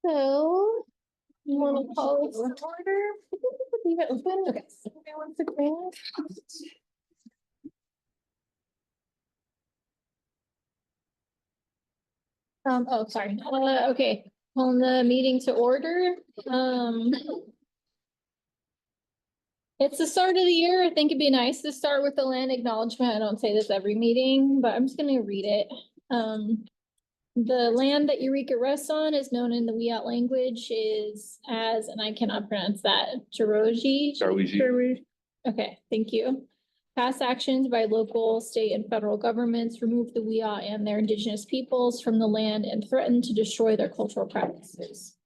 So, you want to call this to order? Leave it open. Okay. Somebody wants to bring it? Oh, sorry. Okay, calling the meeting to order. It's the start of the year. I think it'd be nice to start with the land acknowledgement. I don't say this every meeting, but I'm just gonna read it. The land that Eureka rests on is known in the Wiyot language is as, and I cannot pronounce that, Charoji. Okay, thank you. Past actions by local, state, and federal governments remove the Wiyot and their indigenous peoples from the land and threaten to destroy their cultural practices.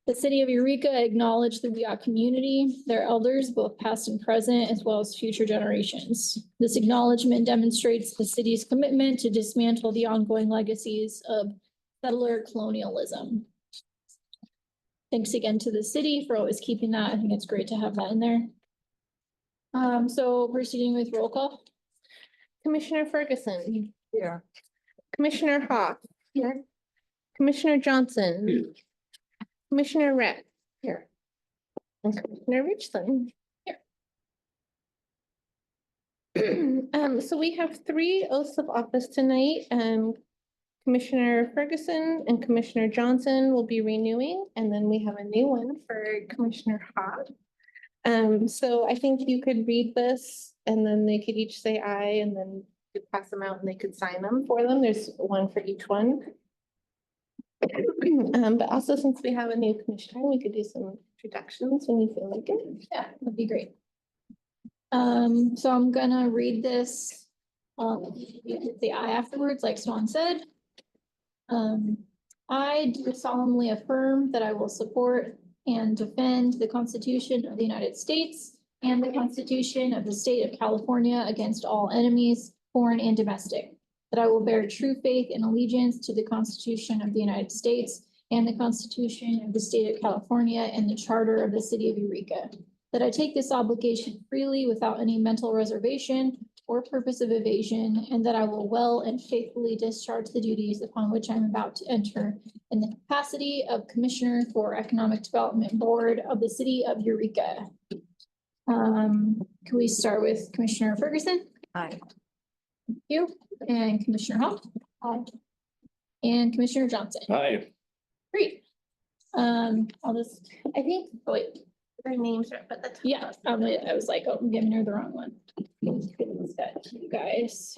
The city of Eureka acknowledged the Wiyot community, their elders, both past and present, as well as future generations. This acknowledgement demonstrates the city's commitment to dismantle the ongoing legacies of settler colonialism. Thanks again to the city for always keeping that. I think it's great to have that in there. So proceeding with roll call. Commissioner Ferguson. Here. Commissioner Hawk. Here. Commissioner Johnson. Here. Commissioner Rett. Here. And Commissioner Richland. Here. So we have 3 oaths of office tonight. Commissioner Ferguson and Commissioner Johnson will be renewing, and then we have a new one for Commissioner Hawk. So I think you could read this and then they could each say aye and then you could pass them out and they could sign them for them. There's one for each one. But also since we have a new commissioner, we could do some introductions when you feel like it. Yeah, that'd be great. So I'm gonna read this. You can say aye afterwards, like Swan said. I do solemnly affirm that I will support and defend the Constitution of the United States and the Constitution of the State of California against all enemies, foreign and domestic. That I will bear true faith and allegiance to the Constitution of the United States and the Constitution of the State of California and the Charter of the City of Eureka. That I take this obligation freely without any mental reservation or purpose of evasion, and that I will well and faithfully discharge the duties upon which I'm about to enter in the capacity of Commissioner for Economic Development Board of the City of Eureka. Can we start with Commissioner Ferguson? Aye. Thank you. And Commissioner Hall? Aye. And Commissioner Johnson? Aye. Great. I'll just, I think, oh wait, their names are up at the top. Yeah, I was like, oh, I'm giving her the wrong one. You guys.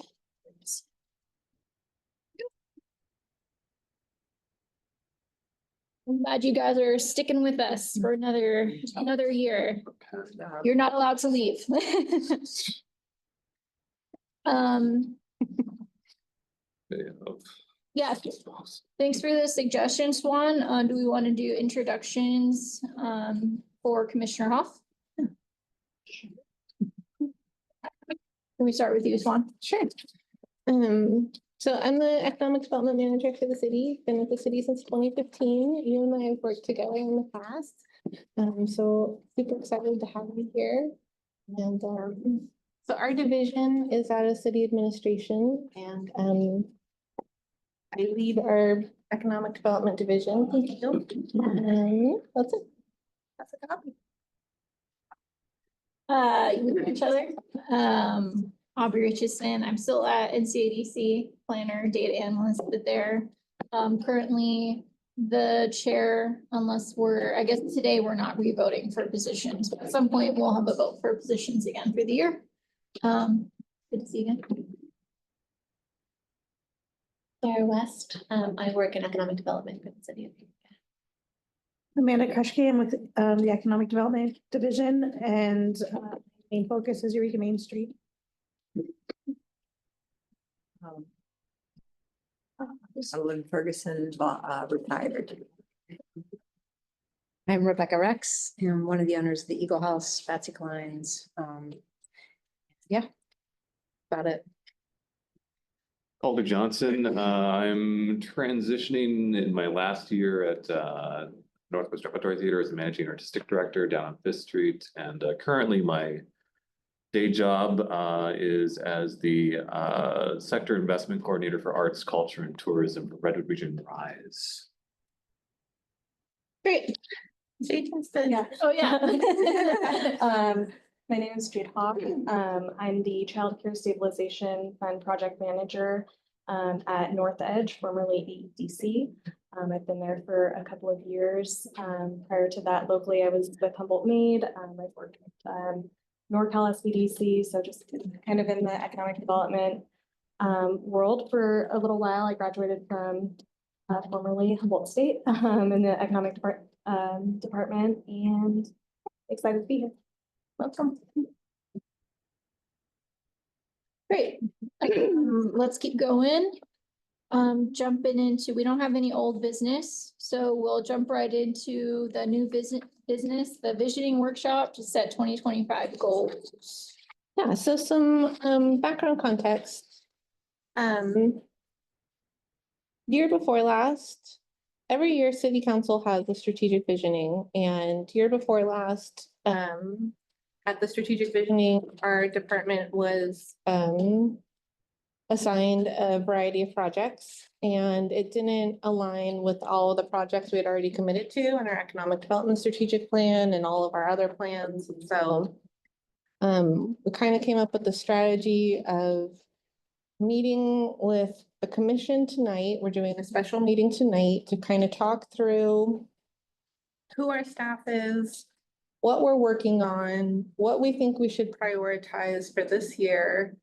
I'm glad you guys are sticking with us for another year. You're not allowed to leave. Yeah, thanks for the suggestion, Swan. Do we want to do introductions for Commissioner Hoff? Can we start with you, Swan? Sure. So I'm the economic development manager for the city. Been with the city since 2015. You and I have worked together in the past. So super excited to have you here. And so our division is out of city administration, and I lead our economic development division. Thank you. And that's it. That's a copy. You know each other. Aubrey Richardson. I'm still at NCADC planner, data analyst, but they're currently the chair, unless I guess today we're not re-voting for positions, but at some point we'll have a vote for positions again for the year. Good to see you again. Sarah West. I work in economic development for the city of Eureka. Amanda Krushke, I'm with the Economic Development Division, and main focus is Eureka Main Street. Lynn Ferguson, retired. I'm Rebecca Rex. I'm one of the owners of the Eagle House, Patsy Klein's. Yeah, about it. Calder Johnson, I'm transitioning in my last year at Northwest Repertory Theater as the managing artistic director down on Fifth Street. And currently my day job is as the sector investment coordinator for arts, culture, and tourism for Redwood Region Rise. Great. Jade wants to- Yeah. Oh, yeah. My name is Jade Hawk. I'm the Child Care Stabilization Fund Project Manager at North Edge, formerly EDC. I've been there for a couple of years. Prior to that, locally, I was with Humboldt Maid. I've worked with NorCal SBDC, so just kind of in the economic development world for a little while. I graduated from formerly Humboldt State in the economic department, and excited to be here. Welcome. Great. Let's keep going. Jumping into, we don't have any old business, so we'll jump right into the new business, the visioning workshop to set 2025 goals. Yeah, so some background context. Year before last, every year city council has the strategic visioning, and year before last, at the strategic visioning, our department was assigned a variety of projects, and it didn't align with all of the projects we had already committed to in our economic development strategic plan and all of our other plans. So we kind of came up with the strategy of meeting with the commission tonight. We're doing a special meeting tonight to kind of talk through who our staff is, what we're working on, what we think we should prioritize for this year.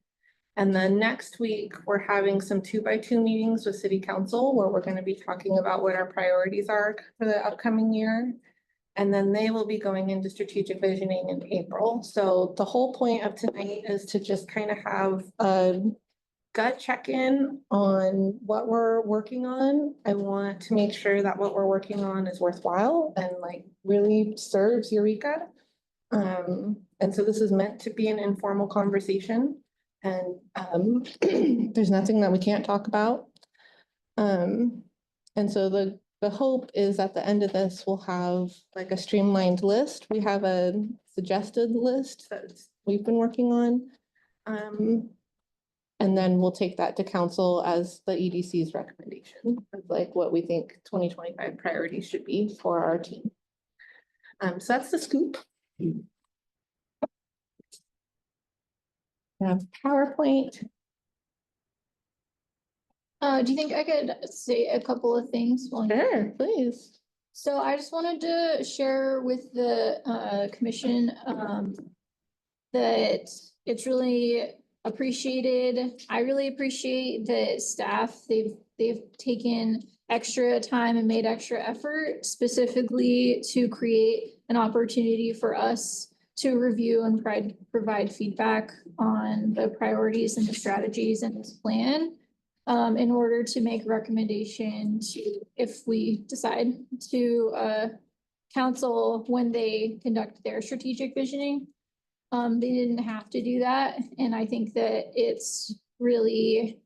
And then next week, we're having some 2x2 meetings with city council where we're going to be talking about what our priorities are for the upcoming year. And then they will be going into strategic visioning in April. So the whole point of tonight is to just kind of have a gut check-in on what we're working on. I want to make sure that what we're working on is worthwhile and like really serves Eureka. And so this is meant to be an informal conversation. And there's nothing that we can't talk about. And so the hope is at the end of this, we'll have like a streamlined list. We have a suggested list that we've been working on. And then we'll take that to council as the EDC's recommendation of like what we think 2025 priorities should be for our team. So that's the scoop. We have PowerPoint. Do you think I could say a couple of things? Sure, please. So I just wanted to share with the commission that it's really appreciated. I really appreciate the staff. They've taken extra time and made extra effort specifically to create an opportunity for us to review and provide feedback on the priorities and the strategies in this plan. In order to make a recommendation to, if we decide to council when they conduct their strategic visioning. They didn't have to do that, and I think that it's really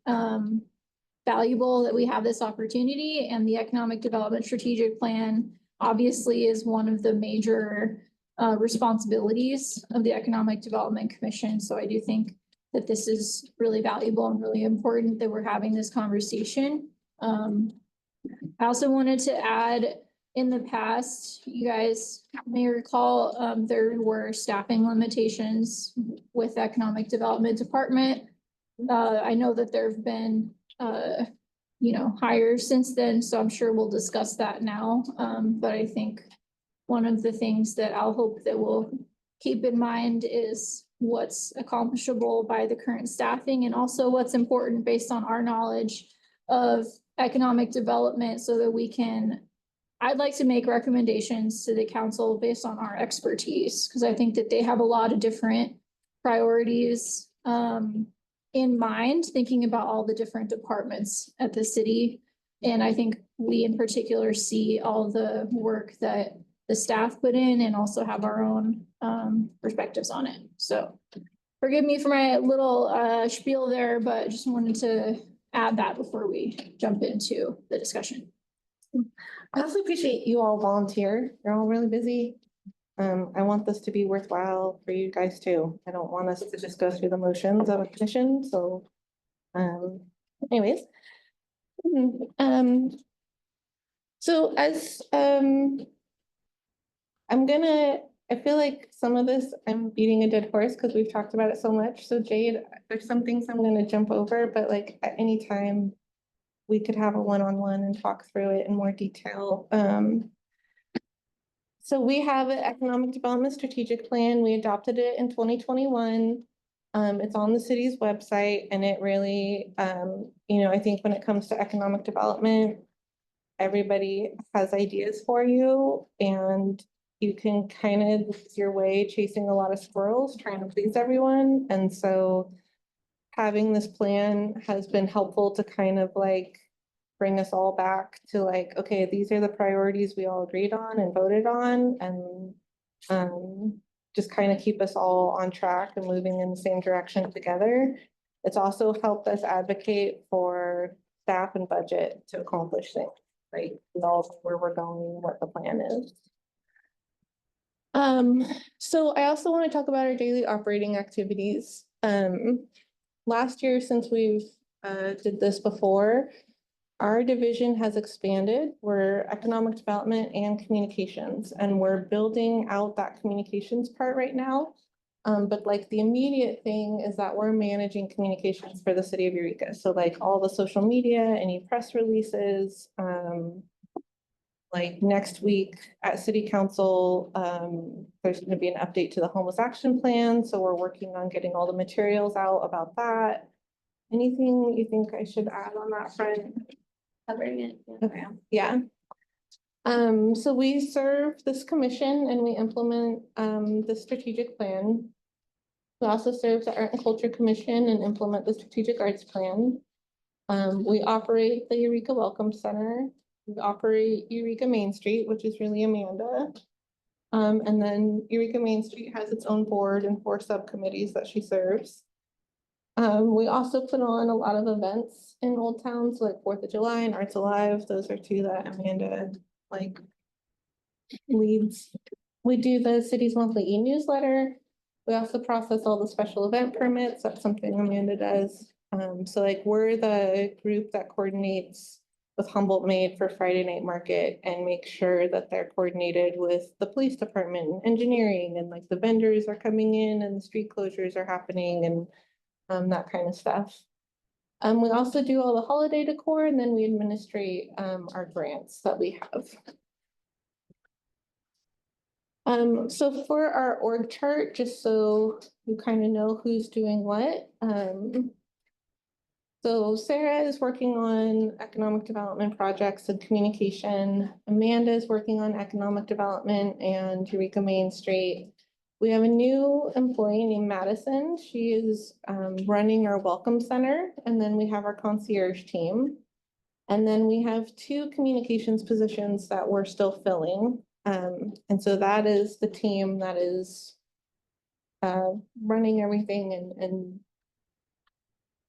valuable that we have this opportunity, and the Economic Development Strategic Plan obviously is one of the major responsibilities of the Economic Development Commission. So I do think that this is really valuable and really important that we're having this conversation. I also wanted to add, in the past, you guys may recall, there were staffing limitations with the Economic Development Department. I know that there have been, hires since then, so I'm sure we'll discuss that now. But I think one of the things that I'll hope that we'll keep in mind is what's accomplishable by the current staffing and also what's important based on our knowledge of economic development so that we can, I'd like to make recommendations to the council based on our expertise, because I think that they have a lot of different priorities in mind, thinking about all the different departments at the city. And I think we in particular see all the work that the staff put in and also have our own perspectives on it. So forgive me for my little spiel there, but just wanted to add that before we jump into the discussion. I also appreciate you all volunteer. You're all really busy. I want this to be worthwhile for you guys too. I don't want us to just go through the motions of a commission, so. Anyways. Um. So as, I feel like some of this, I'm beating a dead horse because we've talked about it so much. So Jade, there's some things I'm gonna jump over, but like at any time we could have a one-on-one and talk through it in more detail. So we have an economic development strategic plan. We adopted it in 2021. It's on the city's website and it really, I think when it comes to economic development, everybody has ideas for you and you can kind of lose your way chasing a lot of squirrels, trying to please everyone. And so having this plan has been helpful to kind of like bring us all back to like, okay, these are the priorities we all agreed on and voted on and just kind of keep us all on track and moving in the same direction together. It's also helped us advocate for staff and budget to accomplish things, right? We all know where we're going, what the plan is. So I also want to talk about our daily operating activities. Last year, since we've did this before, our division has expanded. We're economic development and communications, and we're building out that communications part right now. But like the immediate thing is that we're managing communications for the city of Eureka. So like all the social media, any press releases, like next week at city council, there's going to be an update to the homeless action plan. So we're working on getting all the materials out about that. Anything you think I should add on that front? Covering it. Okay, yeah. So we serve this commission and we implement the strategic plan. We also serve the Art and Culture Commission and implement the strategic arts plan. We operate the Eureka Welcome Center. We operate Eureka Main Street, which is really Amanda. And then Eureka Main Street has its own board and 4 subcommittees that she serves. We also put on a lot of events in Old Towns like 4th of July and Arts Alive. Those are 2 that Amanda like leads. We do the city's monthly e-newsletter. We also process all the special event permits. That's something Amanda does. So like we're the group that coordinates with Humboldt Made for Friday Night Market and make sure that they're coordinated with the police department and engineering and like the vendors are coming in and the street closures are happening and that kind of stuff. We also do all the holiday decor and then we administrate our grants that we have. So for our org chart, just so you kind of know who's doing what. So Sarah is working on economic development projects and communication. Amanda is working on economic development and Eureka Main Street. We have a new employee named Madison. She is running our welcome center, and then we have our concierge team. And then we have 2 communications positions that we're still filling. And so that is the team that is running everything and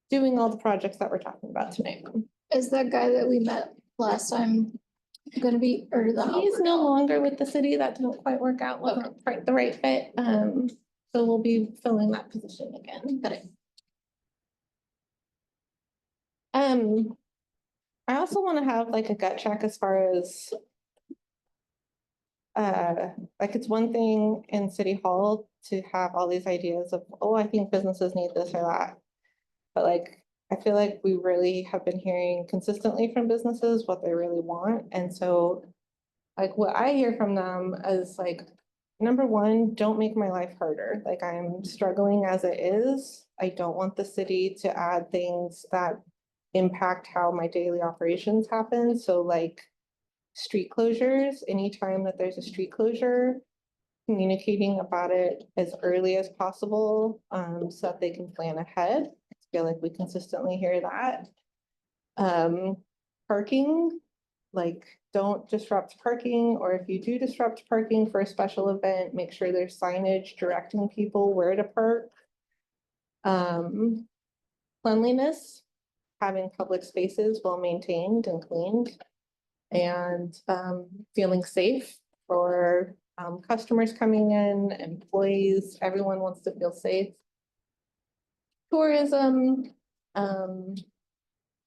doing all the projects that we're talking about tonight. Is that guy that we met last time gonna be, or the? He's no longer with the city. That didn't quite work out, wasn't quite the right fit. So we'll be filling that position again. Got it. I also want to have like a gut check as far as like it's one thing in City Hall to have all these ideas of, oh, I think businesses need this or that. But like, I feel like we really have been hearing consistently from businesses what they really want. And so like what I hear from them is like, number one, don't make my life harder. Like I'm struggling as it is. I don't want the city to add things that impact how my daily operations happen. So like street closures, anytime that there's a street closure, communicating about it as early as possible so that they can plan ahead. I feel like we consistently hear that. Parking, like don't disrupt parking, or if you do disrupt parking for a special event, make sure there's signage directing people where to park. Cleanliness, having public spaces well maintained and cleaned, and feeling safe for customers coming in, employees, everyone wants to feel safe. Tourism,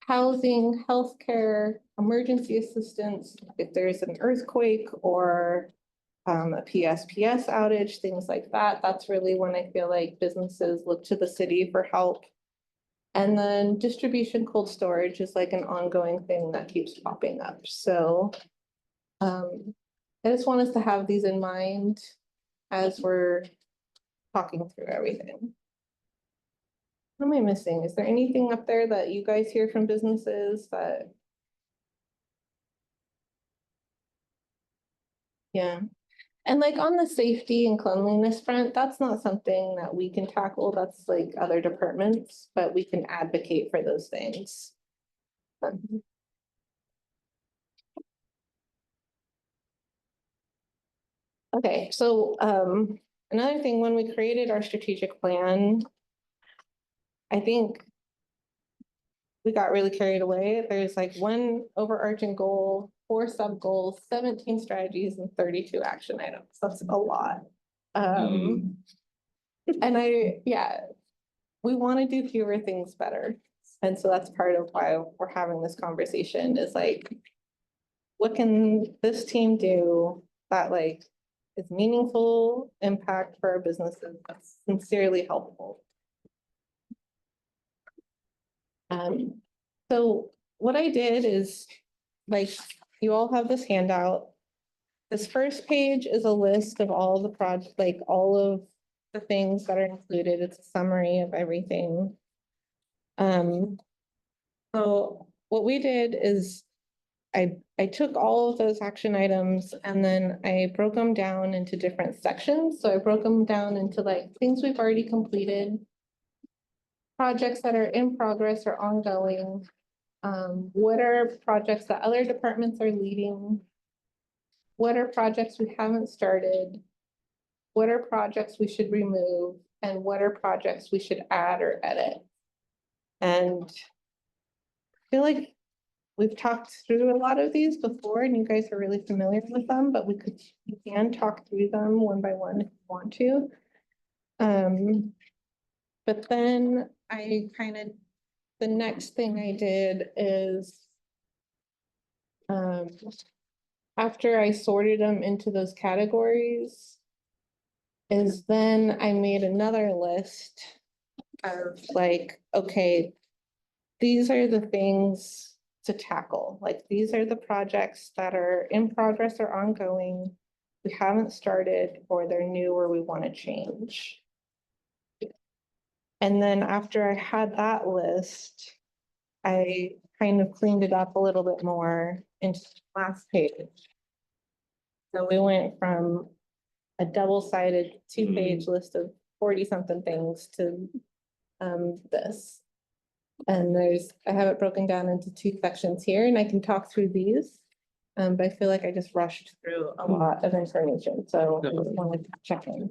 housing, healthcare, emergency assistance, if there's an earthquake or a PSPS outage, things like that. That's really when I feel like businesses look to the city for help. And then distribution cold storage is like an ongoing thing that keeps popping up. So I just want us to have these in mind as we're talking through everything. What am I missing? Is there anything up there that you guys hear from businesses that? Yeah, and like on the safety and cleanliness front, that's not something that we can tackle. That's like other departments, but we can advocate for those things. Okay, so another thing, when we created our strategic plan, I think we got really carried away. There's like one overarching goal, 4 sub goals, 17 strategies, and 32 action items. That's a lot. And we want to do fewer things better. And so that's part of why we're having this conversation is like, what can this team do that like is meaningful impact for our businesses, that's sincerely helpful. So what I did is, like, you all have this handout. This first page is a list of all the projects, like all of the things that are included. It's a summary of everything. So what we did is I took all of those action items and then I broke them down into different sections. So I broke them down into like things we've already completed, projects that are in progress or ongoing. What are projects that other departments are leading? What are projects we haven't started? What are projects we should remove? And what are projects we should add or edit? And I feel like we've talked through a lot of these before and you guys are really familiar with them, but we can talk through them one by one if you want to. But then the next thing I did is after I sorted them into those categories, is then I made another list of like, okay, these are the things to tackle. Like, these are the projects that are in progress or ongoing, we haven't started, or they're new or we want to change. And then after I had that list, I kind of cleaned it up a little bit more into the last page. So we went from a double-sided 2-page list of 40-something things to this. And I have it broken down into 2 sections here, and I can talk through these. But I feel like I just rushed through a lot of information, so I just wanted to check in.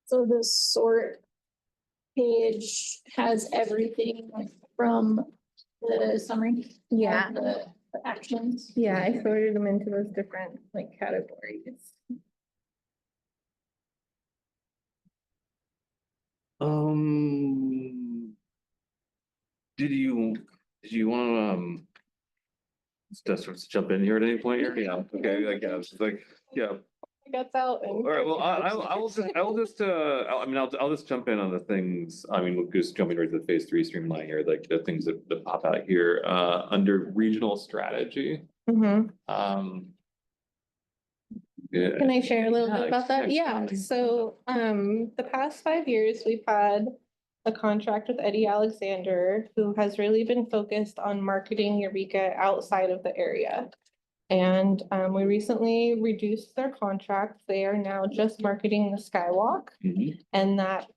So the sort page has everything from the summary. Yeah. of The actions. Yeah, I sorted them into those different like categories. Did you want to sort of jump in here at any point here? Yeah, okay, like, yeah, it's like, yeah. Gets out and. All right, well, I'll just jump in on the things, I mean, we're just jumping right to the phase 3 streamline here, like the things that pop out here, under regional strategy. Mhm. Yeah. Can I share a little Yeah, bit about that? Yeah, exactly. so the past 5 years, we've had a contract with Eddie Alexander, who has really been focused on marketing Eureka outside of the area. And we recently reduced their contract. They are now just marketing the Skywalk. Mhm. And that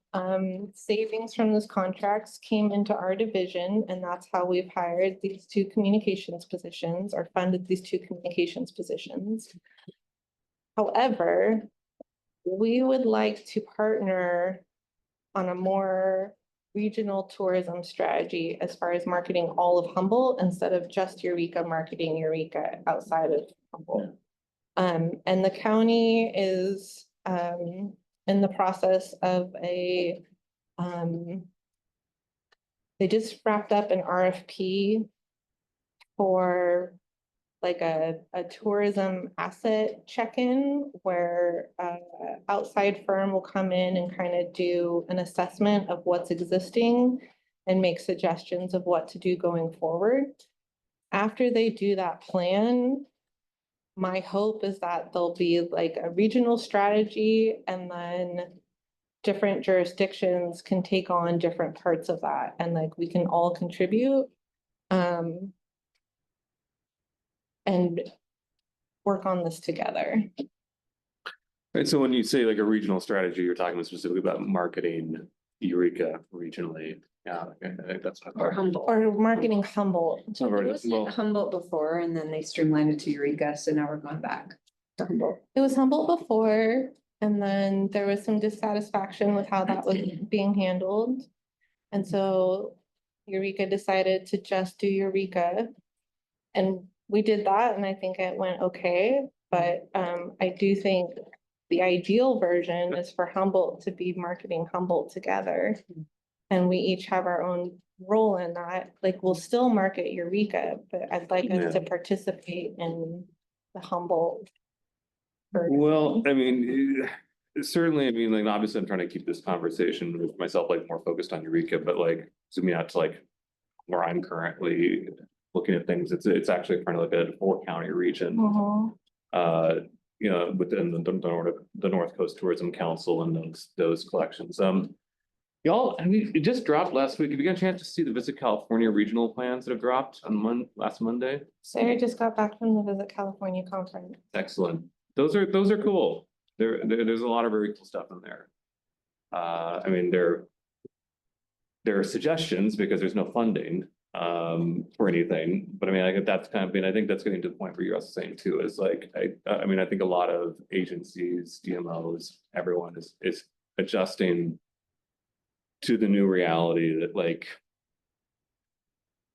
savings from those contracts came into our division, and that's how we've hired these two communications positions or funded these two communications positions. However, we would like to partner on a more regional tourism strategy as far as marketing all of Humboldt instead of just Eureka marketing Eureka outside of Humboldt. And the county is in the process of they just wrapped up an RFP for like a tourism asset check-in where outside firm will come in and kind of do an assessment of what's existing and make suggestions of what to do going forward. After they do that plan, my hope is that there'll be like a regional strategy and then different jurisdictions can take on different parts of that and like we can all contribute. And work on this together. Right, so when you say like a regional strategy, you're talking specifically about marketing Eureka regionally. Yeah, okay, I think that's. Or Humboldt. Or marketing Humboldt. It's not very- It wasn't well, Humboldt before, and then they streamlined it to Eureka, so now we're going back to Humboldt. It was Humboldt before, and then there was some dissatisfaction with how that was being handled. And so Eureka decided to just do Eureka. And we did that, and I think it went okay, but I do think the ideal version is for Humboldt to be marketing Humboldt together. And we each have our own role in that, like, we'll still market Eureka, but I'd like us to participate in the Humboldt. Well, I mean, certainly, I mean, like, obviously, I'm trying to keep this conversation with myself, like, more focused on Eureka, but like, zooming out to like where I'm currently looking at things, it's actually trying to look at a 4-county region. You know, within the North Coast Tourism Council and those collections. Y'all, I mean, it just dropped last week. Have you got a chance to see the Visit California regional plans that have dropped on last Monday? Sarah just got back from the Visit California conference. Excellent. Those are cool. There's a lot of very cool stuff in there. I mean, there are suggestions because there's no funding for anything, but I mean, I think that's kind of been, I think that's getting to the point where you're also saying too, is like, I mean, I think a lot of agencies, DMOs, everyone is adjusting to the new reality that like,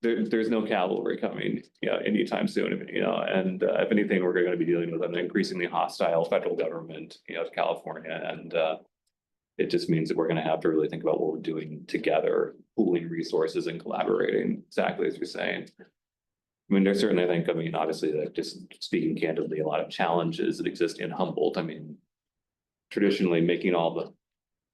there's no cavalry coming, anytime soon, and if anything, we're going to be dealing with an increasingly hostile federal government, to California, and it just means that we're going to have to really think about what we're doing together, pooling resources and collaborating, exactly as you're saying. I mean, there's certainly, I think, I mean, obviously, like just speaking candidly, a lot of challenges that exist in Humboldt. I mean, traditionally making all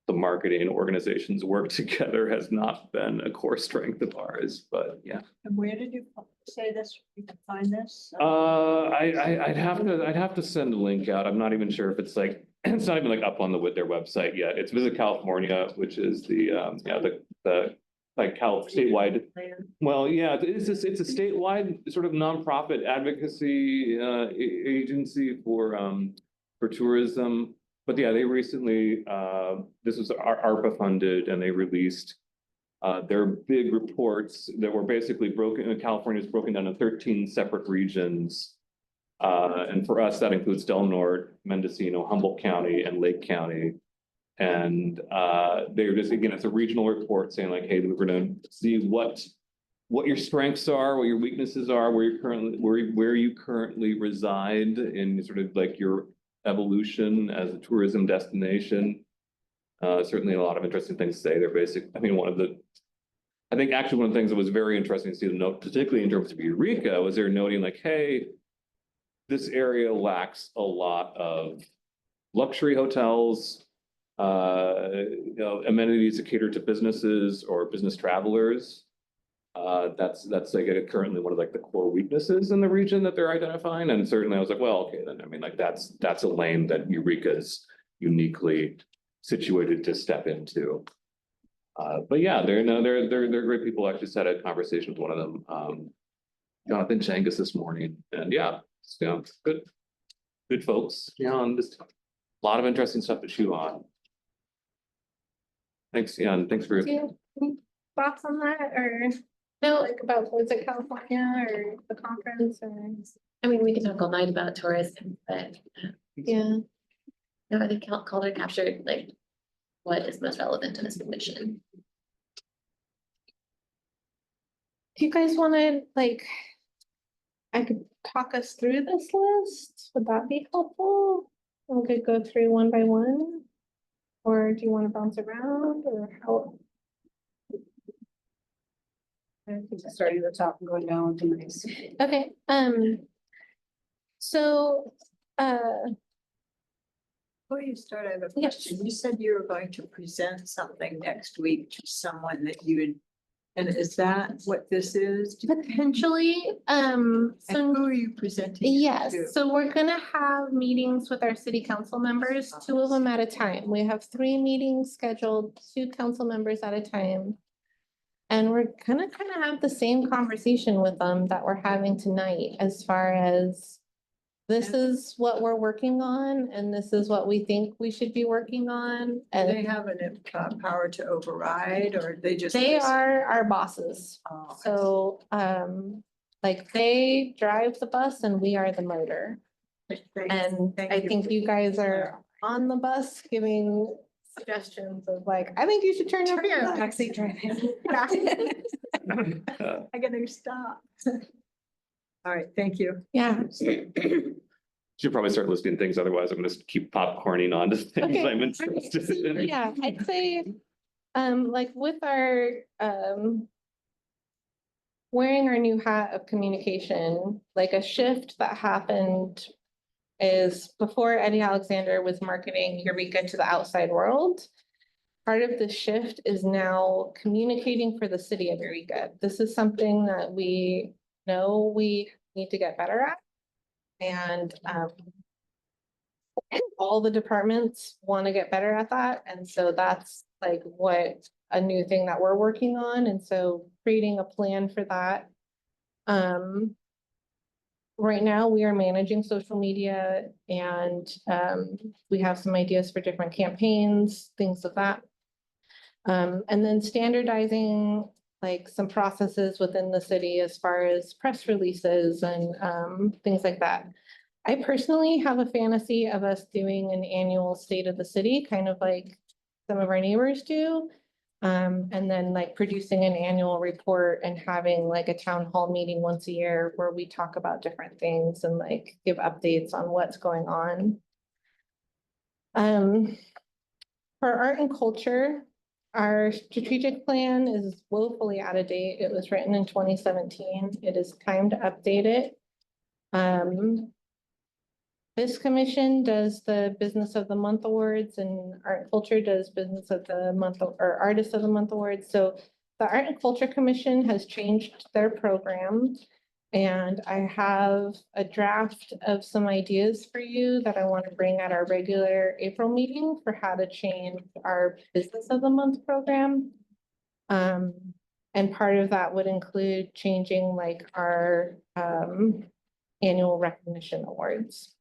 the marketing organizations work together has not been a core strength of ours, but yeah. And where did you say this, you can find this? I'd have to send a link out. I'm not even sure if it's like, it's not even like up on their website yet. It's Visit California, which is the like statewide. Well, yeah, it's a statewide sort of nonprofit advocacy agency for tourism. But yeah, they recently, this was ARPA funded, and they released their big reports that were basically broken. California is broken down into 13 separate regions. And for us, that includes Del Norte, Mendocino, Humboldt County, and Lake County. And they're just, again, it's a regional report saying like, hey, we're going to see what your strengths are, what your weaknesses are, where you currently reside in sort of like your evolution as a tourism destination. Certainly a lot of interesting things to say. They're basic. I mean, I think actually one of the things that was very interesting to see them note, particularly in terms of Eureka, was they're noting like, hey, this area lacks a lot of luxury hotels, amenities that cater to businesses or business travelers. That's like currently one of like the core weaknesses in the region that they're identifying. And certainly I was like, well, okay, then I mean, like that's a lane that Eureka is uniquely situated to step into. But yeah, they're great people. I actually just had a conversation with one of them, Jonathan Changus this morning, and yeah, good folks. And just a lot of interesting stuff to chew on. Thanks, yeah, and thanks for, Do you have any thoughts on that or no, like about Visit California or the conference or? I mean, we could talk all night about tourism, but Yeah, no, I think Calder captured like what is most relevant to this mission. do you guys wanna like? I could talk us through this list, would that be helpful? We could go through one by one. Or do you wanna bounce around or how? I think starting at the top and going down would be nice. Okay, so, Before you start, I have a Yes. question. You said you were going to present something next week to someone that you would. And is that what this is? potentially, And so, who are you presenting? it yes, to? so we're gonna have meetings with our city council members, 2 of them at a time. We have 3 meetings scheduled, 2 council members at a time. And we're gonna kind of have the same conversation with them that we're having tonight as far as this is what we're working on and this is what we think we should be working on. Do they And have an power to override or they just? they are our bosses. Oh, I see. So, like they drive the bus and we are the motor. And Thank I you think for you guys are on the bus giving suggestions of like, I think you should turn over here. Backseat driving. uh, I gotta stop. All right, thank you. Yeah. should probably start listing things, otherwise I'm gonna keep popcorning on to things Okay. I'm interested in. Yeah, I'd say, like with our, wearing our new hat of communication, like a shift that happened is before Eddie Alexander was marketing Eureka to the outside world. Part of the shift is now communicating for the city of Eureka. This is something that we know we need to get better at. And all the departments want to get better at that. And so that's like what a new thing that we're working on. And so creating a plan for that. Right now, we are managing social media and we have some ideas for different campaigns, things of that. And then standardizing like some processes within the city as far as press releases and things like that. I personally have a fantasy of us doing an annual state of the city, kind of like some of our neighbors do. And then like producing an annual report and having like a town hall meeting once a year where we talk about different things and like give updates on what's going on. For art and culture, our strategic plan is woefully out of date. It was written in 2017. It is time to update it. This commission does the Business of the Month Awards and Art and Culture does Business of the Month or Artist of the Month Awards. So the Art and Culture Commission has changed their program. And I have a draft of some ideas for you that I want to bring at our regular April meeting for how to change our Business of the Month program. And part of that would include changing like our annual recognition awards.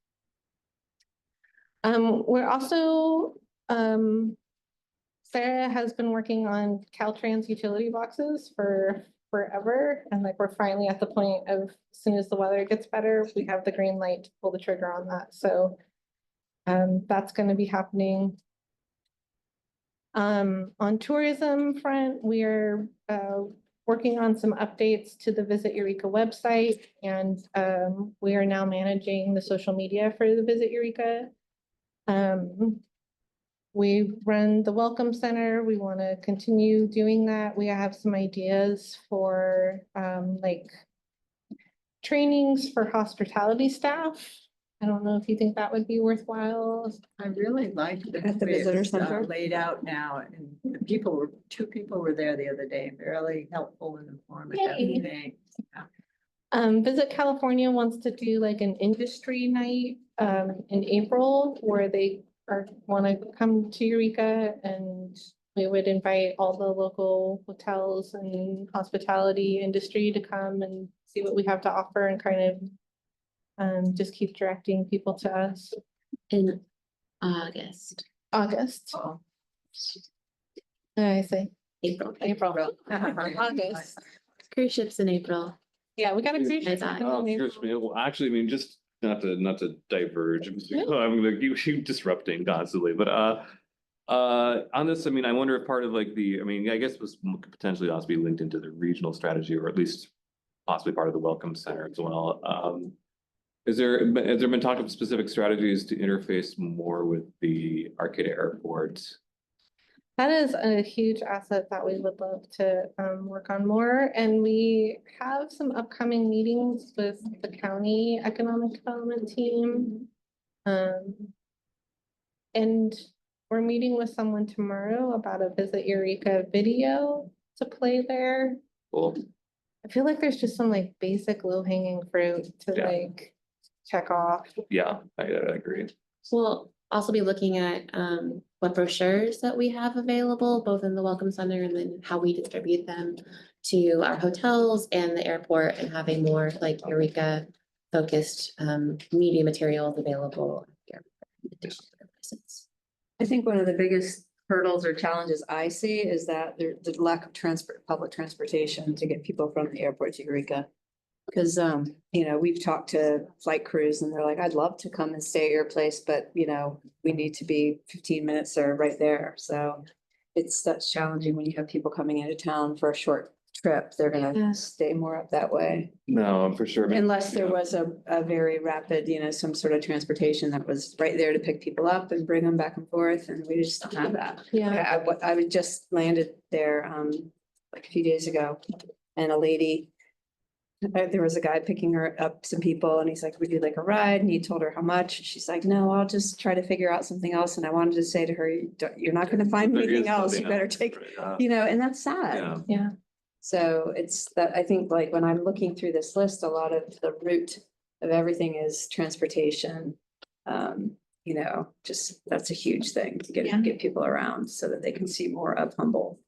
We're also, Sarah has been working on Caltrans utility boxes for forever. And like, we're finally at the point of, as soon as the weather gets better, we have the green light to pull the trigger on that. So that's gonna be happening. On tourism front, we are working on some updates to the Visit Eureka website. And we are now managing the social media for the Visit Eureka. We run the Welcome Center. We want to continue doing that. We have some ideas for like trainings for hospitality staff. I don't know if you think that would be worthwhile. I really like the At the way visitor it's, center? laid out now, and the people were, 2 people were there the other day, really helpful and informative. Yay. Thanks. Visit California wants to do like an industry night in April where they want to come to Eureka, and we would invite all the local hotels and hospitality industry to come and see what we have to offer and kind of just keep directing people to us. In August. August. I see. April. April. August. Cruise ships in April. Yeah, we got a cruise ship. Well, actually, I mean, just not to diverge, I'm like you disrupting constantly, but on this, I mean, I wonder if part of like I mean, I guess this could potentially also be linked into the regional strategy, or at least possibly part of the Welcome Center as well. Has there been talk of specific strategies to interface more with the Arcata Airport? That is a huge asset that we would love to work on more, and we have some upcoming meetings with the county economic development team. And we're meeting with someone tomorrow about a Visit Eureka video to play there. Cool. I feel like there's just some like basic low hanging fruit to Yeah. like check off. Yeah, I agree. We'll also be looking at what brochures that we have available, both in the Welcome Center and then how we distribute them to our hotels and the airport, and having more like Eureka focused media materials available here. in addition to other places. I think one of the biggest hurdles or challenges I see is that the lack of public transportation to get people from the airport to Eureka. Because, you know, we've talked to flight crews and they're like, I'd love to come and stay at your place, but you know, we need to be 15 minutes or right there. So that's challenging when you have people coming into town for a short trip. They're Yeah. gonna stay more up that way. No, for sure. Unless there Yeah. was a very rapid, you know, some sort of transportation that was right there to pick people up and bring them back and forth, and we just don't have that. Yeah. I would just landed there, like a few days ago, and a lady. There was a guy picking her up, some people, and he's like, would you like a ride? And he told her how much. She's like, no, I'll just try to figure out something else. And I wanted to say to her, you're not gonna find There anything is else. something You better else, take, right? you know, and that's sad. Yeah. Yeah. So it's that, I think like when I'm looking through this list, a lot of the root of everything is transportation. You know, just, that's a huge thing to Yeah. get people around so that they can see more of Humboldt.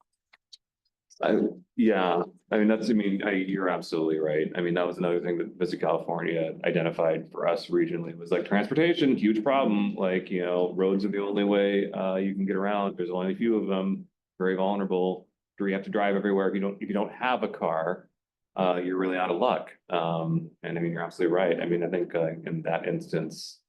Yeah, I mean, you're absolutely right. I mean, that was another thing that Visit California identified for us regionally, was like transportation, huge problem. Like, you know, roads are the only way you can get around. There's only a few of them, very vulnerable. You have to drive everywhere. If you don't have a car, you're really out of luck. And I mean, you're absolutely right. I mean, I think in that instance,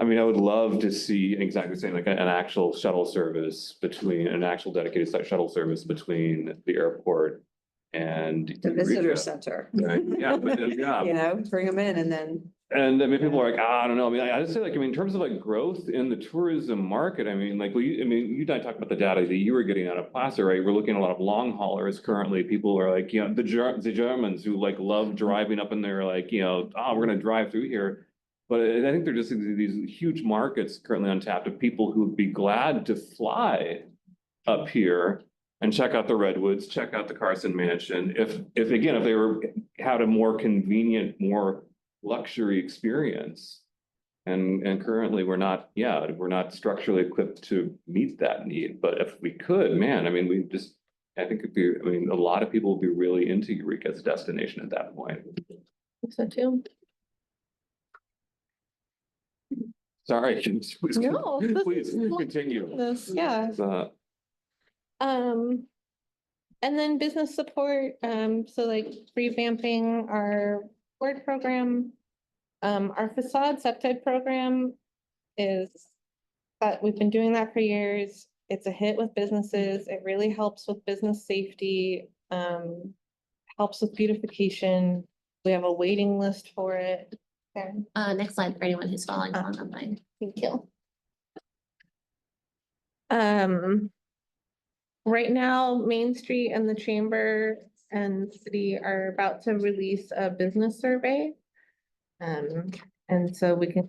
I mean, I would love to see exactly the same, like an actual shuttle service an actual dedicated shuttle service between the airport and The visitor Eureka. center. Right, yeah, but yeah. You know, bring them in and then. And I mean, people are like, I don't know. I mean, I just say like, I mean, in terms of like growth in the tourism market, I mean, like, you and I talked about the data that you were getting out of Placer, right? We're looking at a lot of long haulers currently. People are like, you know, the Germans who like love driving up and they're like, you know, we're going to drive through here. But I think they're just these huge markets currently untapped of people who would be glad to fly up here and check out the Redwoods, check out the Carson Mansion. If they had a more convenient, more luxury experience. And currently we're not structurally equipped to meet that need. But if we could, man, I mean, I think a lot of people would be really into Eureka as a destination at that point. So too. Sorry, please, No, this please is- continue. This, yeah. And then business support, so like revamping our board program. Our facade septic program is that we've been doing that for years. It's a hit with businesses. It really helps with business safety, helps with beautification. We have a waiting list for it. There. Next slide for anyone who's following along online. Thank you. Right now, Main Street and the Chamber and City are about to release a business survey. And so we can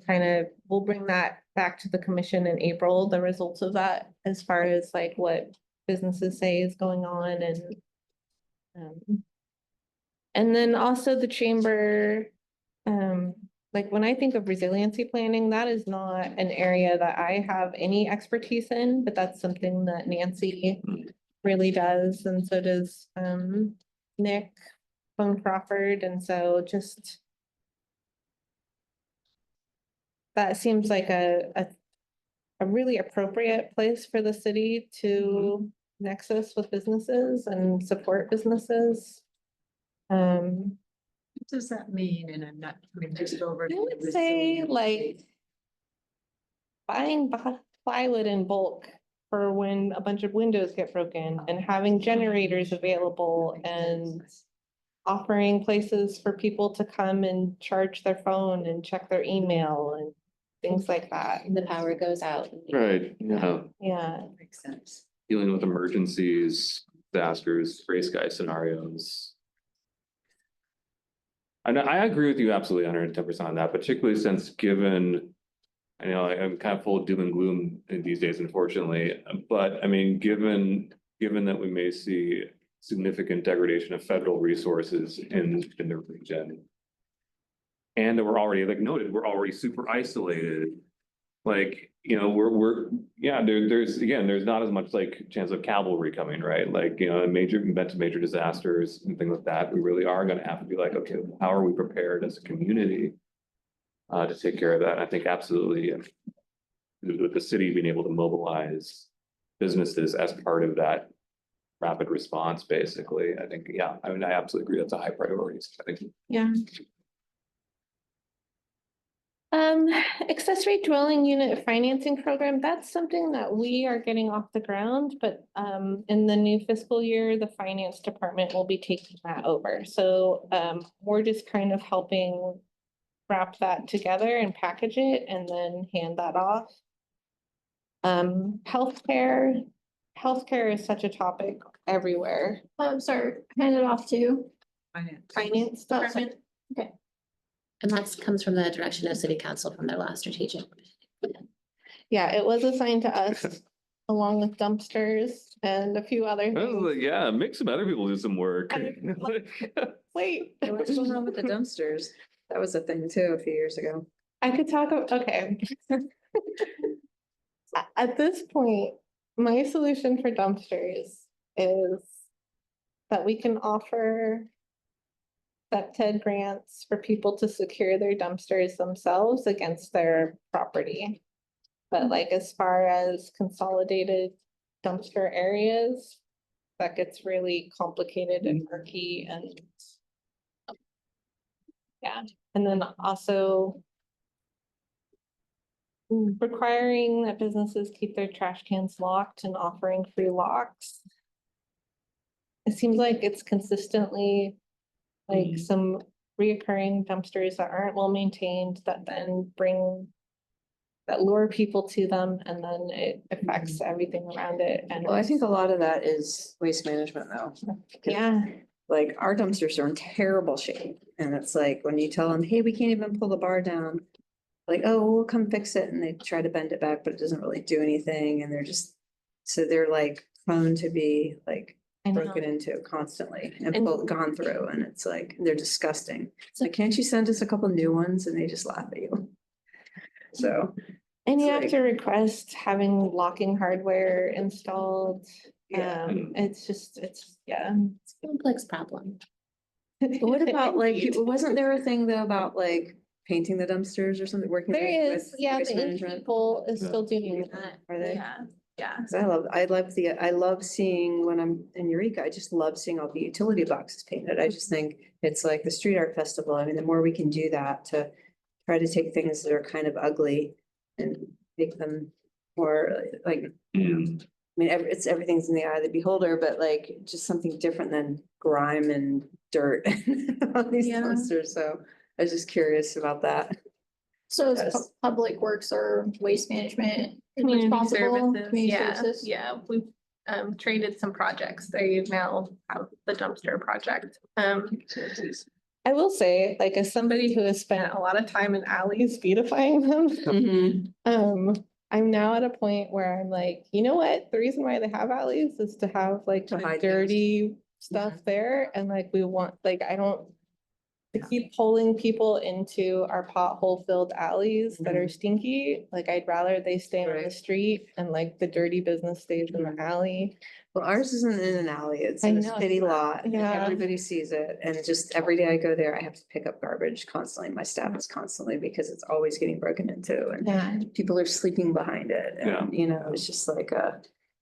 we'll bring that back to the commission in April, the results of that, as far as like what businesses say is going on and then also the Chamber, like when I think of resiliency planning, that is not an area that I have any expertise in, but that's something that Nancy really does. And so does Nick Bone Crawford. And so just that seems like a a really appropriate place for the city to nexus with businesses and support businesses. What does that mean in a nut, I mean, just over? I would say like buying plywood in bulk for when a bunch of windows get broken and having generators available and offering places for people to come and charge their phone and check their email and things like that. The power goes out. Right, yeah, Yeah, Makes sense. dealing with emergencies, disasters, gray sky scenarios. And I agree with you absolutely 110% on that, particularly since given, I know I'm kind of full of doom and gloom in these days, unfortunately, but I mean, given that we may see significant degradation of federal resources in the region. And that we're already, like noted, we're already super isolated. Like, you know, there's not as much like chance of cavalry coming, right? Like, you know, major disasters and things like that. We really are gonna have to be like, okay, how are we prepared as a community to take care of that? And I think absolutely with the city being able to mobilize businesses as part of that rapid response, basically, I think, yeah, I mean, I absolutely agree. That's a high priority. I think. yeah. Accessory dwelling unit financing program, that's something that we are getting off the ground, but in the new fiscal year, the finance department will be taking that over. So we're just kind of helping wrap that together and package it and then hand that off. Healthcare is such a topic everywhere. Sorry, hand it off to. Finance Oh, sorry. department. And that comes from the direction of city council from their last strategic. plan. Yeah, it was assigned to us along with dumpsters and a few other things. Yeah, make some other people do some work. Wait, What's going on with the dumpsters? That was a thing too a few years ago. I could okay. At this point, my solution for dumpsters is that we can offer TED grants for people to secure their dumpsters themselves against their property. But like as far as consolidated dumpster areas, that gets really complicated and murky and yeah, and then also requiring that businesses keep their trash cans locked and offering free locks. It seems like it's consistently like some reoccurring dumpsters that aren't well maintained that then that lure people to them and then it affects everything around it. And Well, I think a lot of that is waste management though. yeah, Like our dumpsters are in terrible shape. And it's like, when you tell them, hey, we can't even pull the bar down. Like, oh, we'll come fix it. And they try to bend it back, but it doesn't really do anything. And they're like prone to be like I know. broken into constantly and And- gone through. And it's like, they're disgusting. It's like, can't you send us a couple new ones? And they just laugh at you. So. And you it's have like- to request having locking hardware installed. Yeah. It's yeah. It's a complex problem. What about like, wasn't there a thing though about like painting the dumpsters or something, working? There with is, yeah, waste the ink management? people is Yeah. still doing that. Are they? Yeah. 'Cause I love seeing when I'm in Eureka, I just love seeing all the utility boxes painted. I just think it's like the street art festival. I mean, the more we can do that to try to take things that are kind of ugly and make them more like, Mm. I mean, everything's in the eye of the beholder, but like just something different than grime and dirt on these Yeah. dumpsters. So I was just curious about that. So is Yes. public works or waste management Community responsible? services, Community yeah, services? yeah, we've traded some projects, they now have the dumpster project. I will say, like, as somebody who has spent a lot of time in alleys beautifying them, I'm now at a point where I'm like, you know what, the reason why they have alleys is to have like To the hide things. dirty stuff there, and like we want, like, I don't. to keep pulling people into our pothole-filled alleys that are stinky, like I'd rather they stay on the Right. street and like the dirty business stays in the alley. Well, ours isn't in an alley, it's I in a know, city it's not. lot, and Yeah. everybody sees it, and just every day I go there, I have to pick up garbage constantly, my staff is constantly, because it's always getting broken into, and Yeah. people are sleeping behind it, Yeah. and, you know, it's just like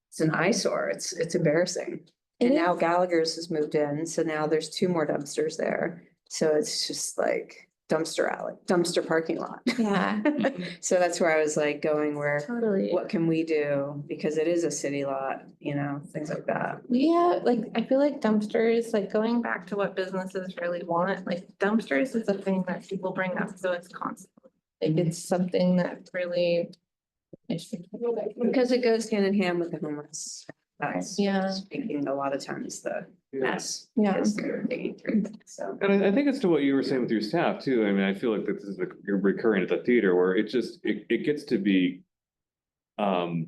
it's an eyesore, it's embarrassing. It And now is. Gallagher's has moved in, so now there's 2 more dumpsters there, so it's just like dumpster parking lot. Yeah. So that's where I was like going where, Totally. what can we do? Because it is a city lot, you know, things like that. Yeah, like, I feel like dumpsters, like going back to what businesses really want, like dumpsters is a thing that people bring up, so it's constant. Like, it's something that really. Because it goes hand in hand with the homeless. That's Yeah. speaking a lot of times the mess. Yeah. is they're digging through, so. And I think it's to what you were saying with your staff too. I mean, I feel like this is you're recurring at the theater where it gets to be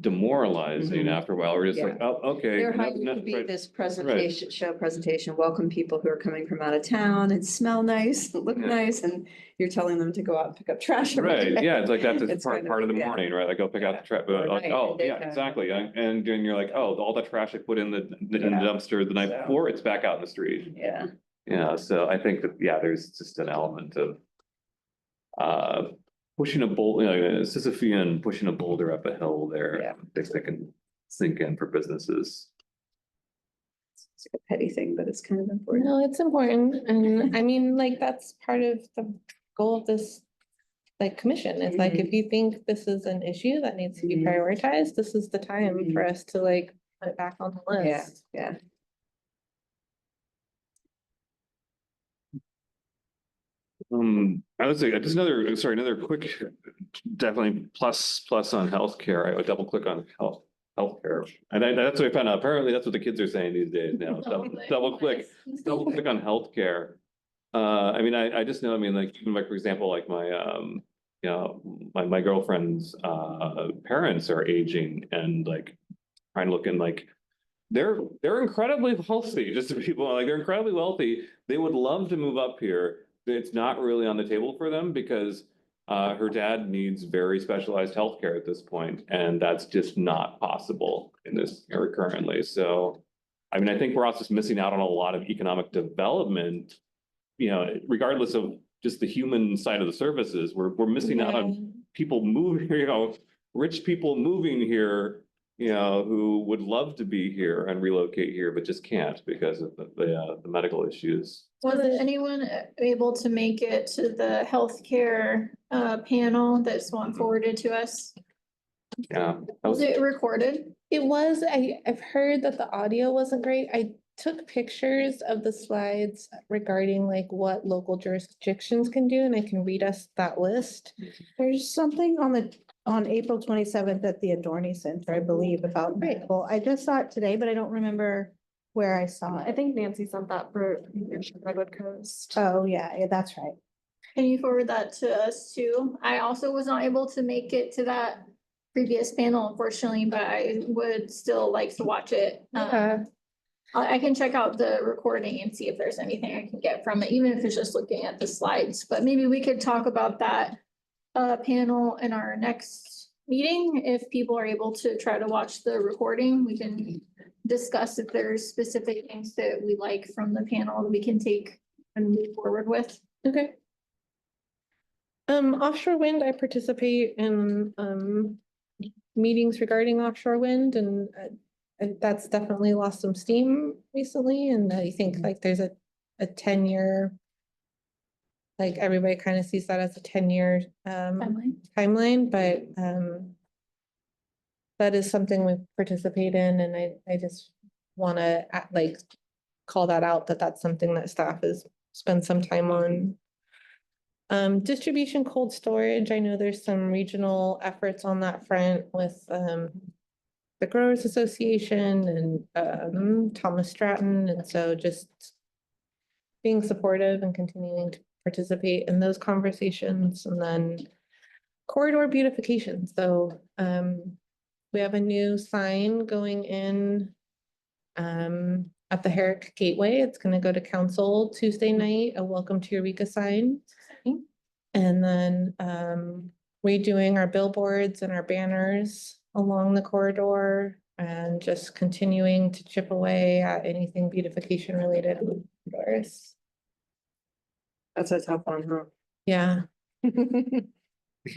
demoralizing Mhm. after a while. We're just like, oh, okay. They're enough- hired to enough, be right. this presentation, welcome people who are coming from out of town and smell nice, look Yeah. nice, and you're telling them to go out and pick up trash. every Right, day. yeah, it's like that's It's part kind of- of the yeah. morning, right? Like go pick out the trash, Or like, night, oh, yeah, daytime. exactly. And then you're like, oh, all the trash I put in the Yeah. dumpster the night So- before, it's back out in the street. Yeah. Yeah, so I think that, yeah, there's just an element of pushing a boulder, Sisyphean pushing a boulder up a hill there. Yeah. That can sink in for businesses. It's like a petty thing, but it's kind of important. No, it's important, and I mean, like, that's part of the goal of this. Like, commission, it's like, if you think this is an issue that needs to be Mhm. prioritized, this is the time for us to like put it back on the Yeah, list. yeah. I would say just another quick, definitely plus on healthcare. I would double click on healthcare. And that's what I found out. Apparently that's what the kids are saying these days now. Double click on healthcare. I mean, I just know, I mean, like, even like, for example, like my, you know, my girlfriend's, parents are aging and like trying to look in like, they're incredibly wealthy, just to people, like, they're incredibly wealthy. They would love to move up here. It's not really on the table for them because her dad needs very specialized healthcare at this point, and that's just not possible in this area currently. So, I mean, I think we're also just missing out on a lot of economic development, you know, regardless of just the human side of the services. We're missing out on people moving, you know, rich people moving here, you know, who would love to be here and relocate here, but just can't because of the medical issues. Was anyone able to make it to the healthcare panel that Swan forwarded to us? Yeah. Was it recorded? It was, I've heard that the audio wasn't great. I took pictures of the slides regarding like what local jurisdictions can do, and I can read us that list. There's something on April 27th at the Adorni Center, I believe, about medical. I just saw it today, but I don't remember where I saw I it. think Nancy sent that for Redwood Coast. Oh, yeah, that's right. Can you forward that to us too? I also was not able to make it to that previous panel, unfortunately, but I would still like to watch it. I can check out the recording and see if there's anything I can get from it, even if it's just looking at the slides, but maybe we could talk about that panel in our next meeting. If people are able to try to watch the recording, we can discuss if there's specific things that we like from the panel that we can take and move forward with. Okay. Offshore wind, I participate in meetings regarding offshore wind, and that's definitely lost some steam recently, and I think like there's a 10-year, like everybody kind of sees that as a 10-year timeline, but that is something we participate in, and I just want to like call that out, that that's something that staff has spent some time on. Distribution cold storage, I know there's some regional efforts on that front with the Growers Association and Thomas Stratton, and so just being supportive and continuing to participate in those conversations. And then corridor beautification, so we have a new sign going in at the Herrick Gateway. It's gonna go to council Tuesday night, a welcome to Eureka sign. And then redoing our billboards and our banners along the corridor and just continuing to chip away at anything beautification related. Doors. That's a tough one, huh? Yeah.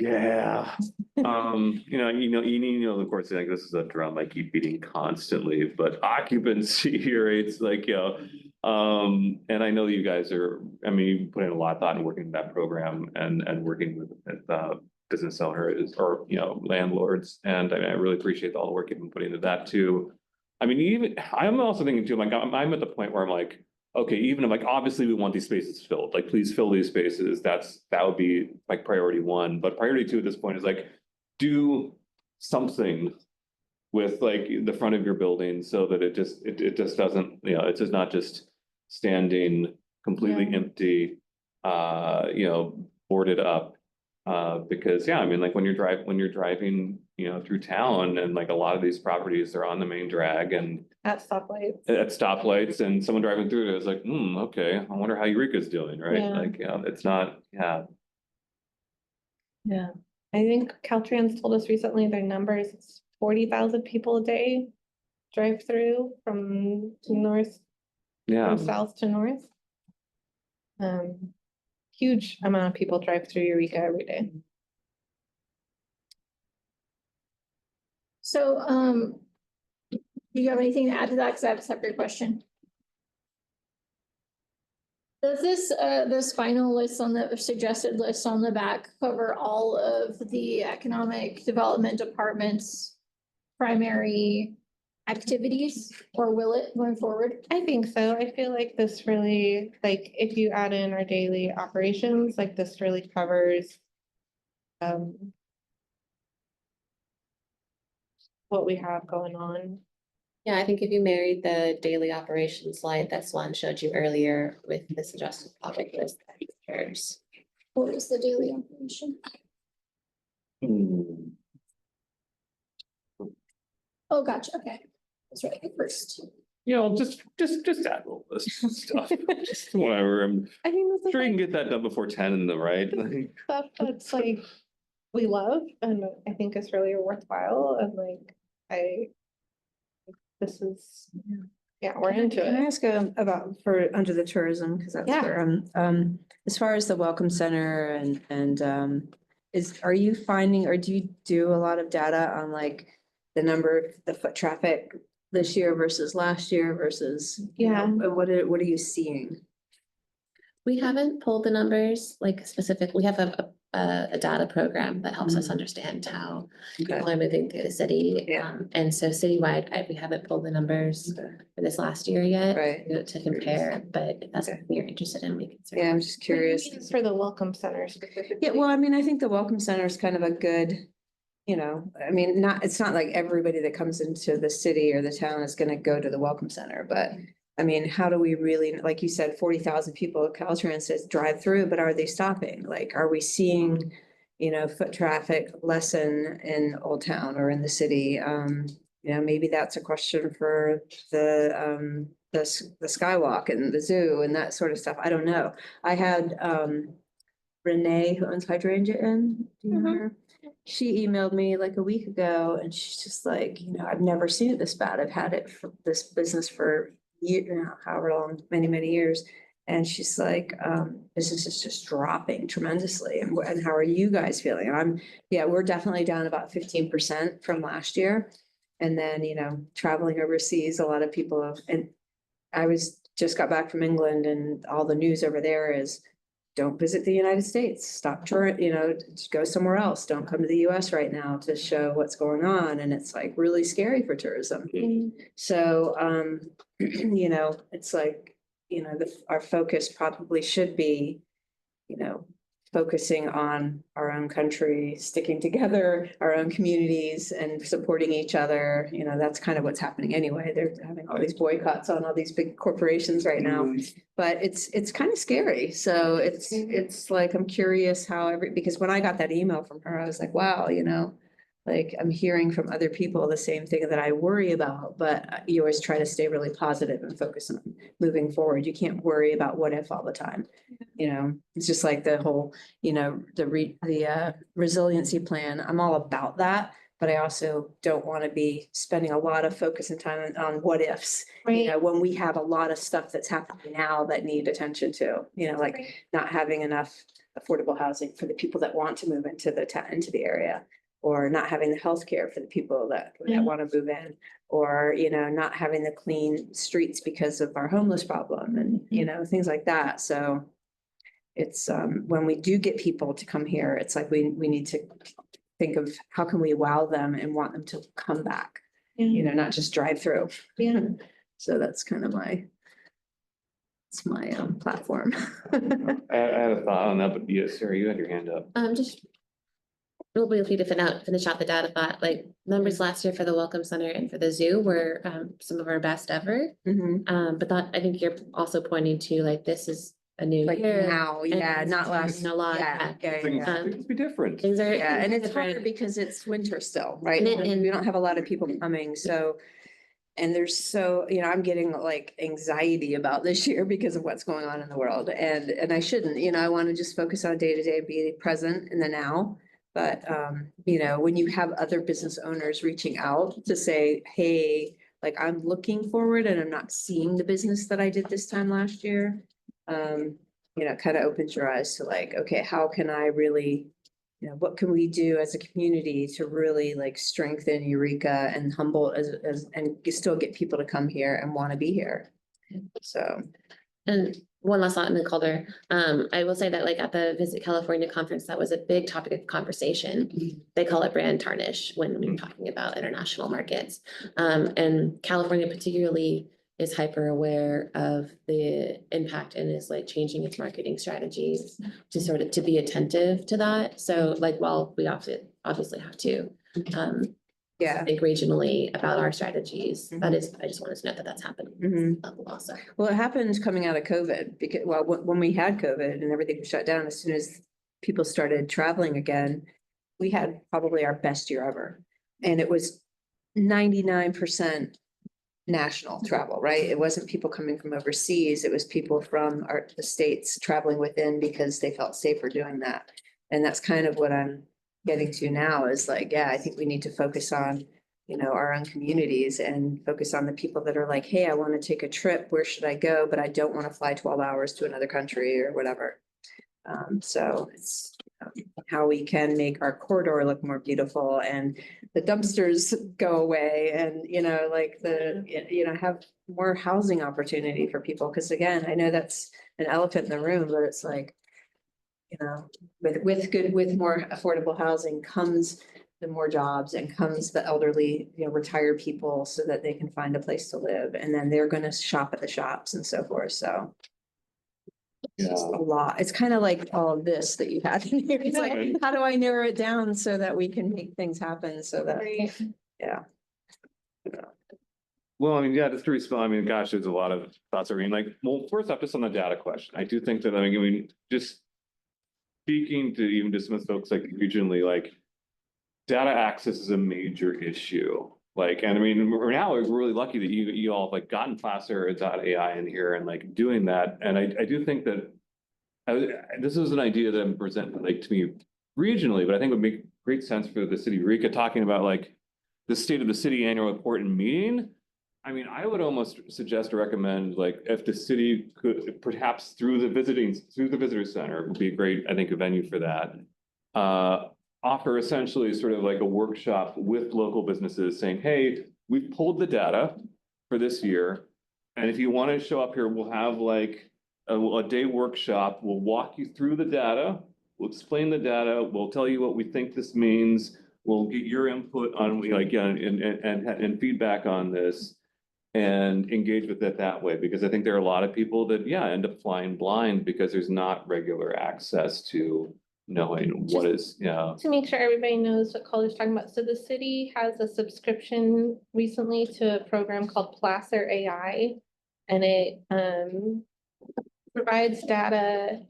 Yeah. You need to know, of course, like this is a drum I keep beating constantly, but occupancy rates, like, and I know you guys are, I mean, you put in a lot of thought in working in that program and working with business owners or, landlords. And I really appreciate all the work you've been putting into that too. I mean, I'm also thinking too, like, I'm at the point where I'm like, okay, even if like, obviously we want these spaces filled, like, please fill these spaces. That would be like priority one, but priority two at this point is like, do something with like the front of your building so that it just doesn't, it's just not just standing completely empty, boarded up. Because I mean, like when you're driving, through town and like a lot of these properties are on the main drag and At stoplights. at stoplights and someone driving through it is like, okay, I wonder how Eureka's doing, right? Yeah. Like, it's not, Yeah. I think Caltrans told us recently their numbers, it's 40,000 people a day drive through from north, from south to north. Huge amount of people drive through Eureka every day. So, do you have anything to add to that? Because I have a separate question. Does this final list on the suggested list on the back cover all of the economic development department's primary activities, or will it going forward? I think so. I feel like this really, like, if you add in our daily operations, like this really covers what we have going on. Yeah, I think if you married the daily operations slide that Swan showed you earlier with this adjusted topic list, that pictures. What is the daily operation? Oh, gotcha, okay. That's right, first. Just add a little list of stuff, just whatever. I'm I mean, this is sure you can like get that done before 10 in the right. stuff that's like we love and I think is really worthwhile and like this is, yeah, we're into Can I it. ask about for under the tourism, because that's Yeah. where as far as the welcome center and are you finding, or do you do a lot of data on like the number of the foot traffic this year versus last year versus, Yeah. what are you seeing? We haven't pulled the numbers like specific, we have a data program that helps us understand how people are moving through the city. Yeah. And so citywide, we haven't pulled the numbers for this last year yet. Right. To compare, but if that's Okay. something you're interested in, we can. Yeah, I'm just curious. For the welcome center specifically. Yeah, well, I mean, I think the welcome center is kind of a good, I mean, it's not like everybody that comes into the city or the town is gonna go to the welcome center, but I mean, how do we really, like you said, 40,000 people at Caltrans says drive through, but are they stopping? Like, are we seeing, foot traffic lessen in Old Town or in the city? Maybe that's a question for the Skywalk and the zoo and that sort of stuff. I don't know. I had Renee, who owns Hydrangea Inn, do you know her? She emailed me like a week ago and she's just like, I've never seen it this bad. I've had it for this business for however long, many years. And she's like, business is just dropping tremendously. And how are you guys feeling? And we're definitely down about 15% from last year. And then, traveling overseas, a lot of people and I just got back from England and all the news over there is don't visit the United States, stop touring, go somewhere else. Don't come to the US right now to show what's going on. And it's like really scary for tourism. So, it's like, our focus probably should be, focusing on our own country, sticking together, our own communities and supporting each other. That's kind of what's happening anyway. They're having all these boycotts on all these big corporations right now, but it's kind of scary. So it's like, I'm curious how because when I got that email from her, I was like, wow, like, I'm hearing from other people the same thing that I worry about, but you always try to stay really positive and focus on moving forward. You can't worry about what if all the time. You know, it's just like the whole, you know, the resiliency plan. I'm all about that. But I also don't want to be spending a lot of focus and time on what ifs. You know, when we have a lot of stuff that's happening now that need attention to, you know, like not having enough affordable housing for the people that want to move into into the area. Or not having the healthcare for the people that want to move in, or, you know, not having the clean streets because of our homeless problem and, you know, things like that. So it's, when we do get people to come here, it's like we need to think of how can we wow them and want them to come back, you know, not just drive through. Yeah. So that's kind of it's my platform. I had a thought on that, but yes, Sarah, you had your hand up. Just we'll be able to finish out the data thought, like numbers last year for the Welcome Center and for the zoo were some of our best ever. Mhm. But that, I think you're also pointing to like, this is a new Like year. now, yeah, and not last. A lot, Yeah, yeah, Things yeah. things be different. Things are. Yeah, and it's different. hard because it's winter still, right? And We don't have a lot of people coming, so. And there's so, you know, I'm getting like anxiety about this year because of what's going on in the world, and I shouldn't, you know, I want to just focus on day to day, be present in the now. But, you know, when you have other business owners reaching out to say, hey, like I'm looking forward and I'm not seeing the business that I did this time last year. You know, it kind of opens your eyes to like, okay, how can I really, you know, what can we do as a community to really like strengthen Eureka and Humboldt and still get people to come here and want to be here? So. And one last thought in the Calder, I will say that like at the Visit California conference, that was a big topic of conversation. They call it brand tarnish when we're talking about international markets. And California particularly is hyper aware of the impact and is like changing its marketing strategies to sort of to be attentive to that. So like, while we obviously have to Yeah. think regionally about our strategies, Mhm. that is, I just wanted to note that that's happening. Mhm. Also. Well, it happened coming out of COVID because, well, when we had COVID and everything was shut down, as soon as people started traveling again, we had probably our best year ever. And it was 99% national travel, right? It wasn't people coming from overseas. It was people from the states traveling within because they felt safer doing that. And that's kind of what I'm getting to now is like, yeah, I think we need to focus on, you know, our own communities and focus on the people that are like, hey, I want to take a trip. Where should I go? But I don't want to fly 12 hours to another country or whatever. So it's how we can make our corridor look more beautiful and the dumpsters go away and, you know, like you know, have more housing opportunity for people. Cause again, I know that's an elephant in the room, but it's like, you know, with more affordable housing comes the more jobs and comes the elderly, you know, retired people so that they can find a place to live. And then they're going to shop at the shops and so forth. So. Yeah. It's a lot. It's kind of like all of this that you had in here. It's like, how do I narrow it down so that we can make things happen so that, yeah. Well, I mean, yeah, just to respond, I mean, gosh, there's a lot of thoughts. I mean, like, well, first off, just on the data question, I do think that, I mean, just speaking to even just some folks like regionally, like data access is a major issue. Like, and I mean, now we're really lucky that you all have like gotten Placer.ai in here and like doing that. And I do think that this is an idea that I'm presenting like to me regionally, but I think it would make great sense for the city of Eureka talking about like the state of the city annual report and meeting. I mean, I would almost suggest or recommend like if the city could perhaps through the visitor center would be a great, I think, a venue for that. Offer essentially sort of like a workshop with local businesses saying, hey, we've pulled the data for this year. And if you want to show up here, we'll have like a day workshop. We'll walk you through the data. We'll explain the data. We'll tell you what we think this means. We'll get your input on, like, and feedback on this and engage with it that way. Because I think there are a lot of people that, yeah, end up flying blind because there's not regular access to knowing what is, yeah. To make sure everybody knows what Calder's talking about. So the city has a subscription recently to a program called Placer AI. And it provides data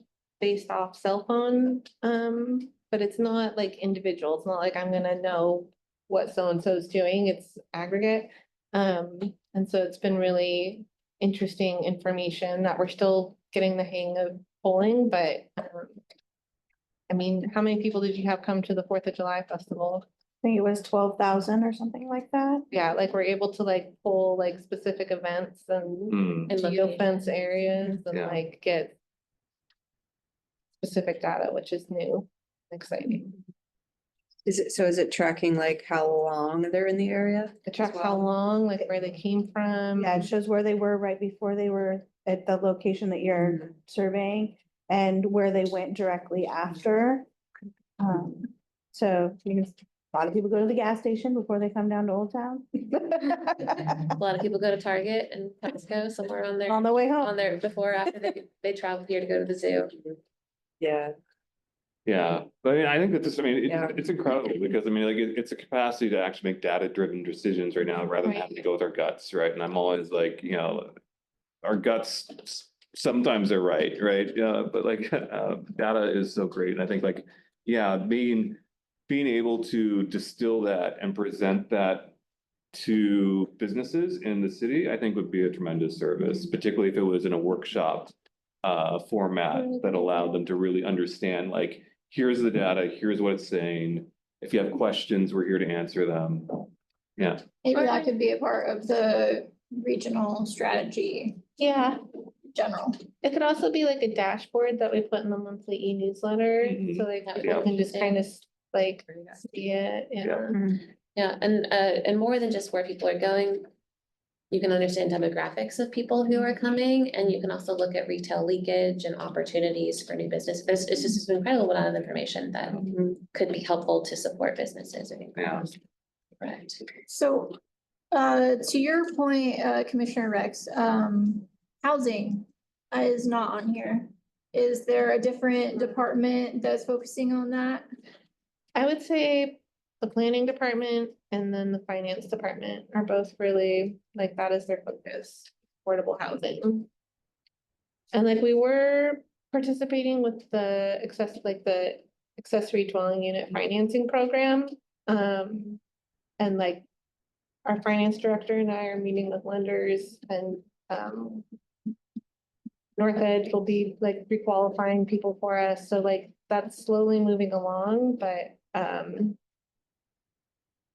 based off cell phone, but it's not like individual. It's not like I'm gonna know what so-and-so's doing, it's aggregate. And so it's been really interesting information that we're still getting the hang of pulling, but I mean, how many people did you have come to the 4th of July festival? I think it was 12,000 or something like that. Yeah, like we're able to like pull like specific events and Hmm, And geofence areas and Yeah. like get specific data, which is new, exciting. Is it tracking like how long they're in the area? It tracks how long, like where they came from. Yeah, it shows where they were right before they were at the location that you're surveying and where they went directly after. So you can, a lot of people go to the gas station before they come down to Old Town. A lot of people go to Target and Costco somewhere on On the way home. on their, before, or after they travel here to go to the zoo. Yeah. yeah, but I mean, I think that this, I mean, Yeah. it's incredible because I mean, like, it's a capacity to actually make data-driven decisions right now rather than Right. having to go with our guts, right? And I'm always like, our guts, sometimes they're right? Yeah, but like, data is so great. And I think like, yeah, being able to distill that and present that to businesses in the city, I think would be a tremendous service, particularly if it was in a workshop format that allowed them to really understand, like, here's the data, here's what it's saying. If you have questions, we're here to answer them. Yeah, Maybe that could be a part of the regional strategy Yeah, in general. it could also be like a dashboard that we put in the monthly e-newsletter, Mhm. so like That would people be can just kind of like Yeah. see it, Yeah. yeah. Yeah, and more than just where people are going, you can understand demographics of people who are coming, and you can also look at retail leakage and opportunities for new business. It's just an incredible amount of information that could be helpful to support businesses, I think. Yeah. Right. So, to your point, Commissioner Rex, housing is not on here. Is there a different department that's focusing on that? I would say the planning department and then the finance department are both really, like, that is their focus, affordable housing. And like we were participating with the accessory dwelling unit financing program. And like our finance director and I are meeting with lenders and North Edge will be like pre-qualifying people for us. So like that's slowly moving along, but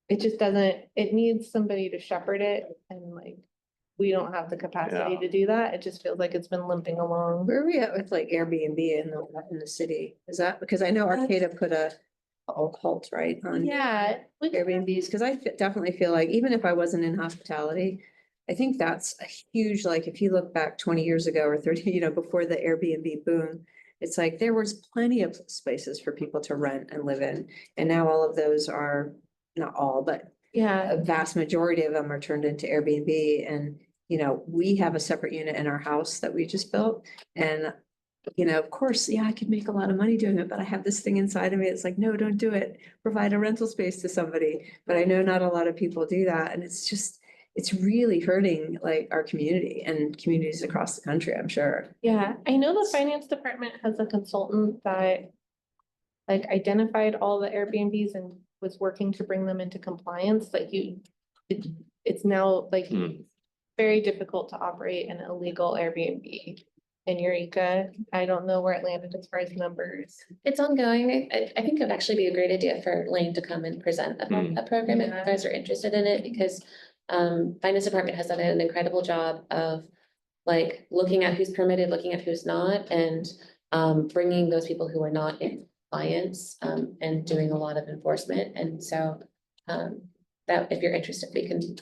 it just doesn't, it needs somebody to shepherd it and like, we don't have the capacity Yeah. to do that. It just feels like it's been limping along. Where are we at with like Airbnb in the city? Is that, because I know Arcata put a halt, right, on Yeah. Airbnbs, because definitely feel like even if I wasn't in hospitality, I think that's a huge, like, if you look back 20 years ago or 30, before the Airbnb boom, it's like there was plenty of spaces for people to rent and live in. And now all of those are, not all, but Yeah, a vast majority of them are turned into Airbnb. And, we have a separate unit in our house that we just built. And, of course, yeah, I could make a lot of money doing it, but I have this thing inside of me. It's like, no, don't do it. Provide a rental space to somebody. But I know not a lot of people do that. And it's really hurting like our community and communities across the country, I'm sure. yeah. I know the finance department has a consultant that like identified all the Airbnbs and was working to bring them into compliance. Like it's now like Hmm. very difficult to operate an illegal Airbnb in Eureka. I don't know where it landed as far as numbers. It's ongoing. I think it would actually be a great idea for Lane to come and present about Mm. a program if Yeah. you guys are interested in it, because finance department has done an incredible job of like looking at who's permitted, looking at who's not, and bringing those people who are not in compliance and doing a lot of enforcement. And so that if you're interested,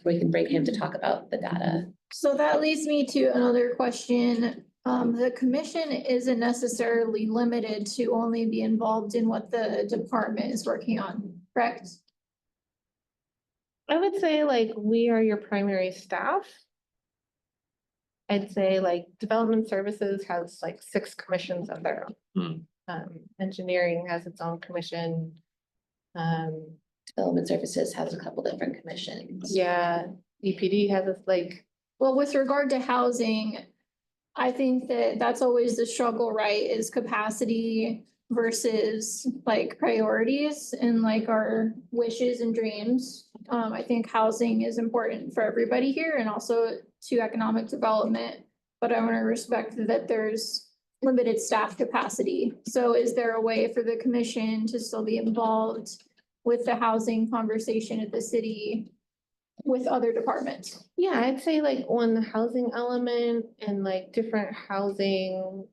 we can bring him to talk about the data. So that leads me to another question. The commission isn't necessarily limited to only be involved in what the department is working on, correct? I would say like we are your primary staff. I'd say like development services has like 6 commissions of their own. Engineering has its own commission. Development Services has a couple different commissions. Yeah, EPD has this like, Well, with regard to housing, I think that that's always the struggle, right, is capacity versus like priorities and like our wishes and dreams. I think housing is important for everybody here and also to economic development. But I want to respect that there's limited staff capacity. So is there a way for the commission to still be involved with the housing conversation at the city with other departments? Yeah, I'd say like on the housing element and like different housing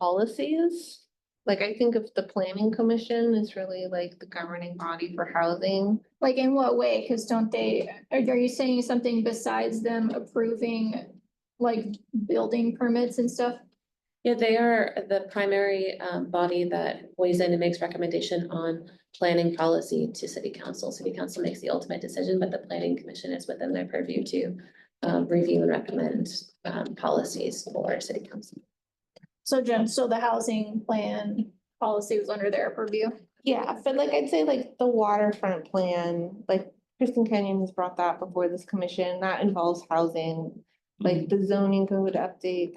policies. Like I think of the planning commission is really like the governing body for housing. Like in what way? Cause don't they, are you saying something besides them approving like building permits and stuff? Yeah, they are the primary body that weighs in and makes recommendation on planning policy to city council. City council makes the ultimate decision, but the planning commission is within their purview to review and recommend policies for city council. So Jen, so the housing plan policy was under their purview? Yeah, but like I'd say like the waterfront plan, like Kristen Kenyon has brought that before this commission, that involves housing. Like the zoning code update,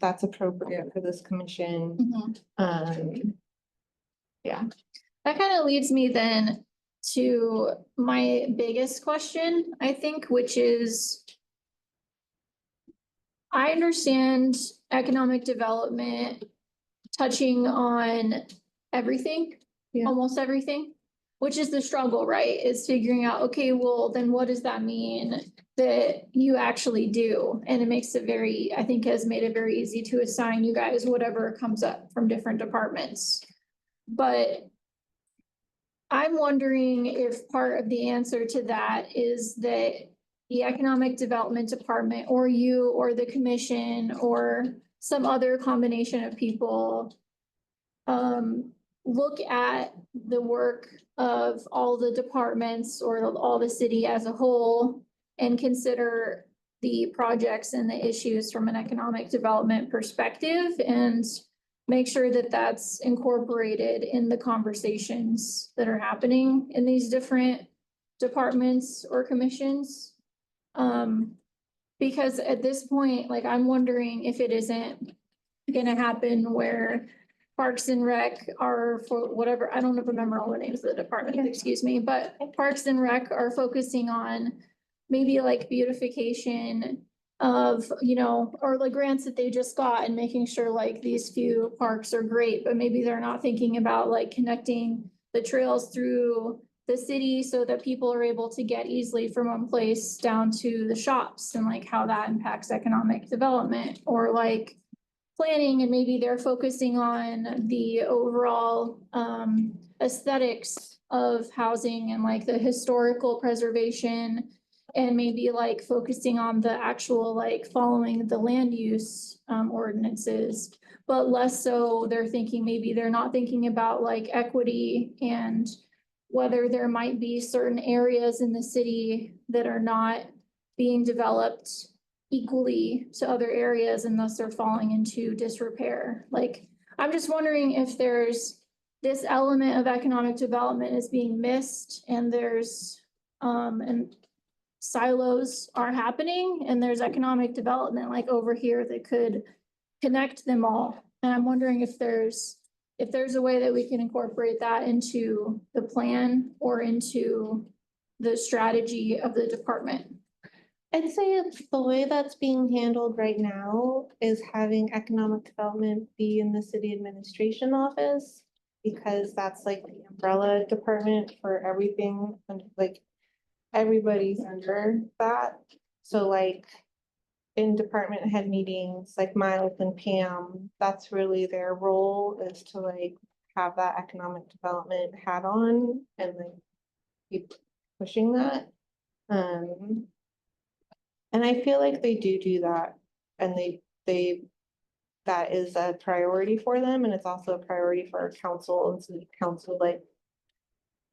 that's appropriate for this commission. Yeah. That kind of leads me then to my biggest question, I think, which is I understand economic development touching on everything, Yeah. almost everything, which is the struggle, right? Is figuring out, okay, well, then what does that mean that you actually do? And it makes it very, I think has made it very easy to assign you guys whatever comes up from different departments. But I'm wondering if part of the answer to that is that the economic development department or you or the commission or some other combination of people look at the work of all the departments or all the city as a whole and consider the projects and the issues from an economic development perspective and make sure that that's incorporated in the conversations that are happening in these different departments or commissions. Because at this point, like, I'm wondering if it isn't gonna happen where Parks and Rec are for whatever, I don't remember all the names of the department, excuse me, but Parks and Rec are focusing on maybe like beautification of, you know, or the grants that they just got and making sure like these few parks are great, but maybe they're not thinking about like connecting the trails through the city so that people are able to get easily from one place down to the shops and like how that impacts economic development or like planning, and maybe they're focusing on the overall aesthetics of housing and like the historical preservation and maybe like focusing on the actual like following the land use ordinances, but less so they're thinking, maybe they're not thinking about like equity and whether there might be certain areas in the city that are not being developed equally to other areas and thus they're falling into disrepair. Like, I'm just wondering if there's this element of economic development is being missed and there's and silos are happening and there's economic development like over here that could connect them all. And I'm wondering if there's a way that we can incorporate that into the plan or into the strategy of the department. I'd say it's the way that's being handled right now is having economic development be in the city administration office. Because that's like the umbrella department for everything and like everybody's under that. So like in department head meetings, like Miles and Pam, that's really their role is to like have that economic development hat on and like keep pushing that. And I feel like they do that and that is a priority for them and it's also a priority for our council and city council like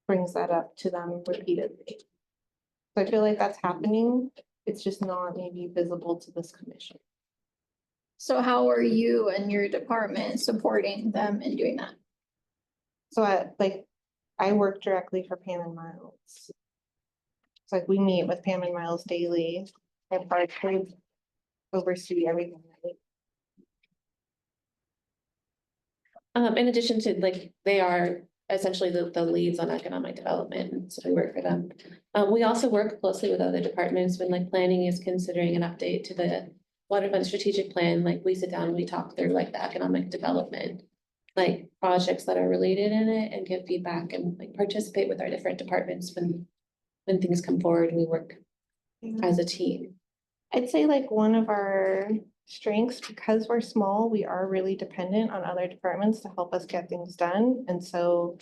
brings that up to them repeatedly. So I feel like that's happening. It's just not maybe visible to this commission. So how are you and your department supporting them in doing that? So I work directly for Pam and Miles. It's like we meet with Pam and Miles daily. And partially oversee everything that we In addition to like, they are essentially the leads on economic development, so we work for them. We also work closely with other departments when like planning is considering an update to the waterfront strategic plan, like we sit down and we talk through like the economic development. Like projects that are related in it and give feedback and like participate with our different departments when things come forward, we work as a team. I'd say like one of our strengths, because we're small, we are really dependent on other departments to help us get things done. And so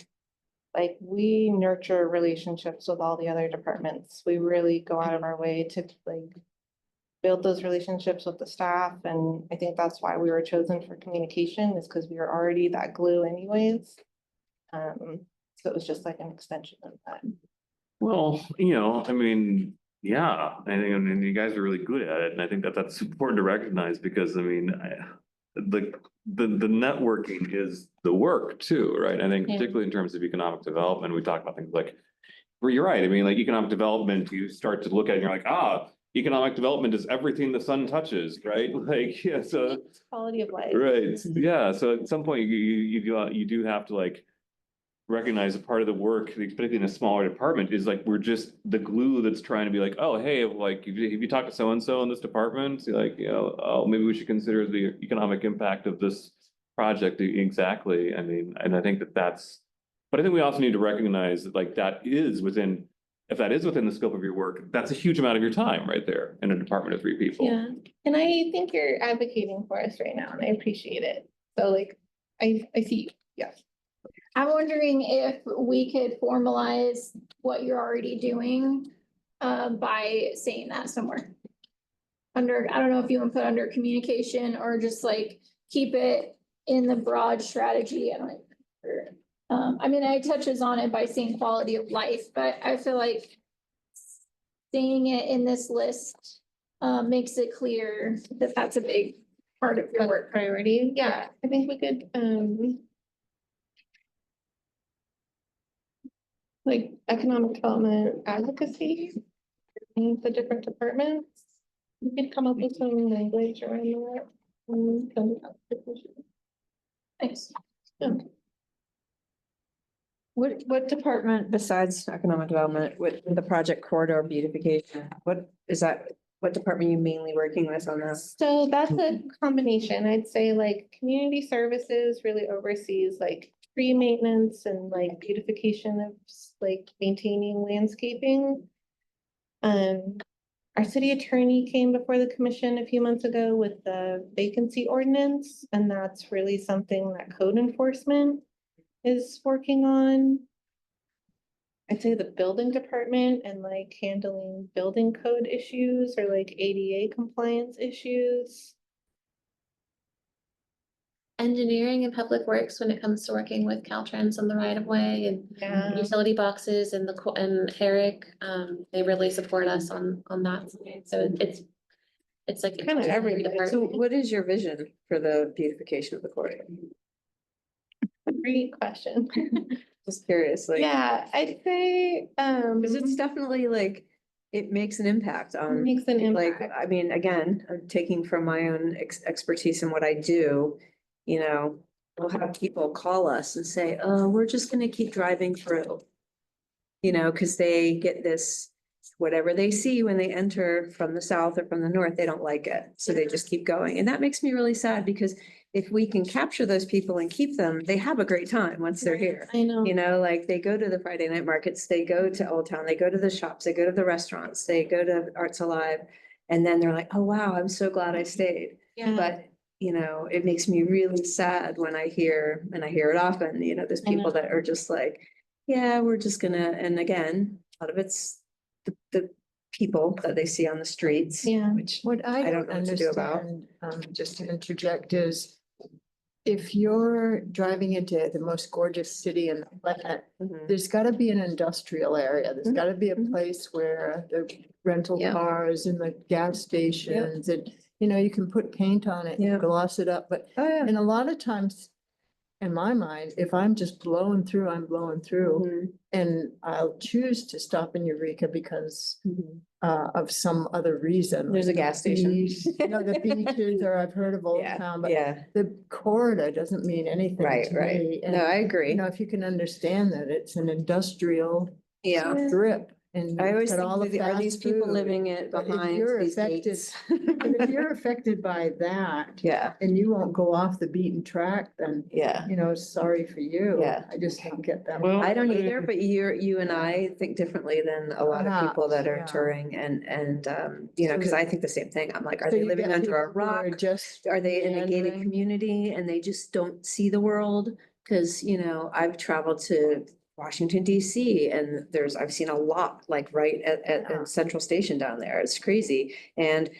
like we nurture relationships with all the other departments. We really go out of our way to like build those relationships with the staff. And I think that's why we were chosen for communication, is because we were already that glue anyways. So it was just like an extension of that. Well, I mean, yeah, I think, you guys are really good at it, and I think that's important to recognize, because the networking is the work too, right? I think Yeah. particularly in terms of economic development, we talk about things like, well, you're right, I mean, like economic development, you start to look at it, and you're like, economic development is everything the sun touches, right? Like, yeah, so, Quality of life. right, yeah, so at some point, you do have to like recognize a part of the work, particularly in a smaller department, is like, we're just the glue that's trying to be like, oh, hey, like, if you talk to so-and-so in this department, like, oh, maybe we should consider the economic impact of this project. Exactly, I mean, and I think that's, but I think we also need to recognize that like, if that is within the scope of your work, that's a huge amount of your time right there in a department of 3 people. Yeah, and I think you're advocating for us right now, and I appreciate it. So like, I see, yes. I'm wondering if we could formalize what you're already doing by saying that somewhere. Under, I don't know if you want to put under communication or just like keep it in the broad strategy. I don't know. I mean, it touches on it by saying quality of life, but I feel like saying it in this list makes it clear that that's a big part of your work. Priority, yeah, I think we could, like economic development advocacy in the different departments. We could come up with some language around that. Thanks. What department besides economic development, with the project corridor beautification, what department are you mainly working with on this? So that's a combination. I'd say like community services really oversees like tree maintenance and like beautification of like maintaining landscaping. Our city attorney came before the commission a few months ago with the vacancy ordinance, and that's really something that code enforcement is working on. I'd say the building department and like handling building code issues or like ADA compliance issues. Engineering and public works when it comes to working with Caltrans on the right of way and Yeah. utility boxes and and Herrick, they really support us on that side. So it's like Kind of every department. So what is your vision for the beautification of the corridor? Great question. Just curious, like. Yeah, I'd say, Cause it's definitely like, it makes an impact on. makes an Like, impact. I mean, again, I'm taking from my own expertise in what I do, we'll have people call us and say, oh, we're just gonna keep driving through. Cause they get this, whatever they see when they enter from the south or from the north, they don't like it. So they just keep going. And that makes me really sad, because if we can capture those people and keep them, they have a great time once they're here. I know. Like they go to the Friday night markets, they go to Old Town, they go to the shops, they go to the restaurants, they go to Arts Alive. And then they're like, oh, wow, I'm so glad I stayed. Yeah. But, it makes me really sad when I hear, and I hear it often, there's I know. people that are just like, yeah, we're just gonna, and again, a lot of it's the people that they see on the streets. Yeah. Which What I I don't don't know what to do about. understand, just to interject, is if you're driving into the most gorgeous city in the planet, Mhm. there's gotta be an industrial area. There's Mhm. gotta be a Mhm. place where the rental Yeah. cars and the gas stations and, you can put paint on it Yeah. and gloss it up, but, Oh, yeah. and a lot of times, in my mind, if I'm just blowing through, I'm blowing through. Mhm, And I'll choose to stop in Eureka because mhm. of some other reason. There's a like the gas station. beach, You know, the beaches, or I've heard of Old Yeah, Town, but yeah, the corridor doesn't mean anything right, to right. me. No, I You agree. know, if you can understand that it's an industrial Yeah. strip and. I always you've got think, all the are these fast people food, living it but if behind you're these affected- gates? And if you're affected by that. Yeah, And you won't go off the beaten track, then, yeah. you know, sorry for you. Yeah. I just don't get that. Well, I don't I mean- either, but you and I think differently than a lot of people that are Perhaps, yeah. touring and, you know, So because that- I think the same thing. I'm like, are So they you living get under a people who are rock? Just. Are they in a gated meandering. community and they just don't see the world? Cause you know, I've traveled to Washington DC and I've seen a lot like right Yeah. at Central Station down there. It's crazy. And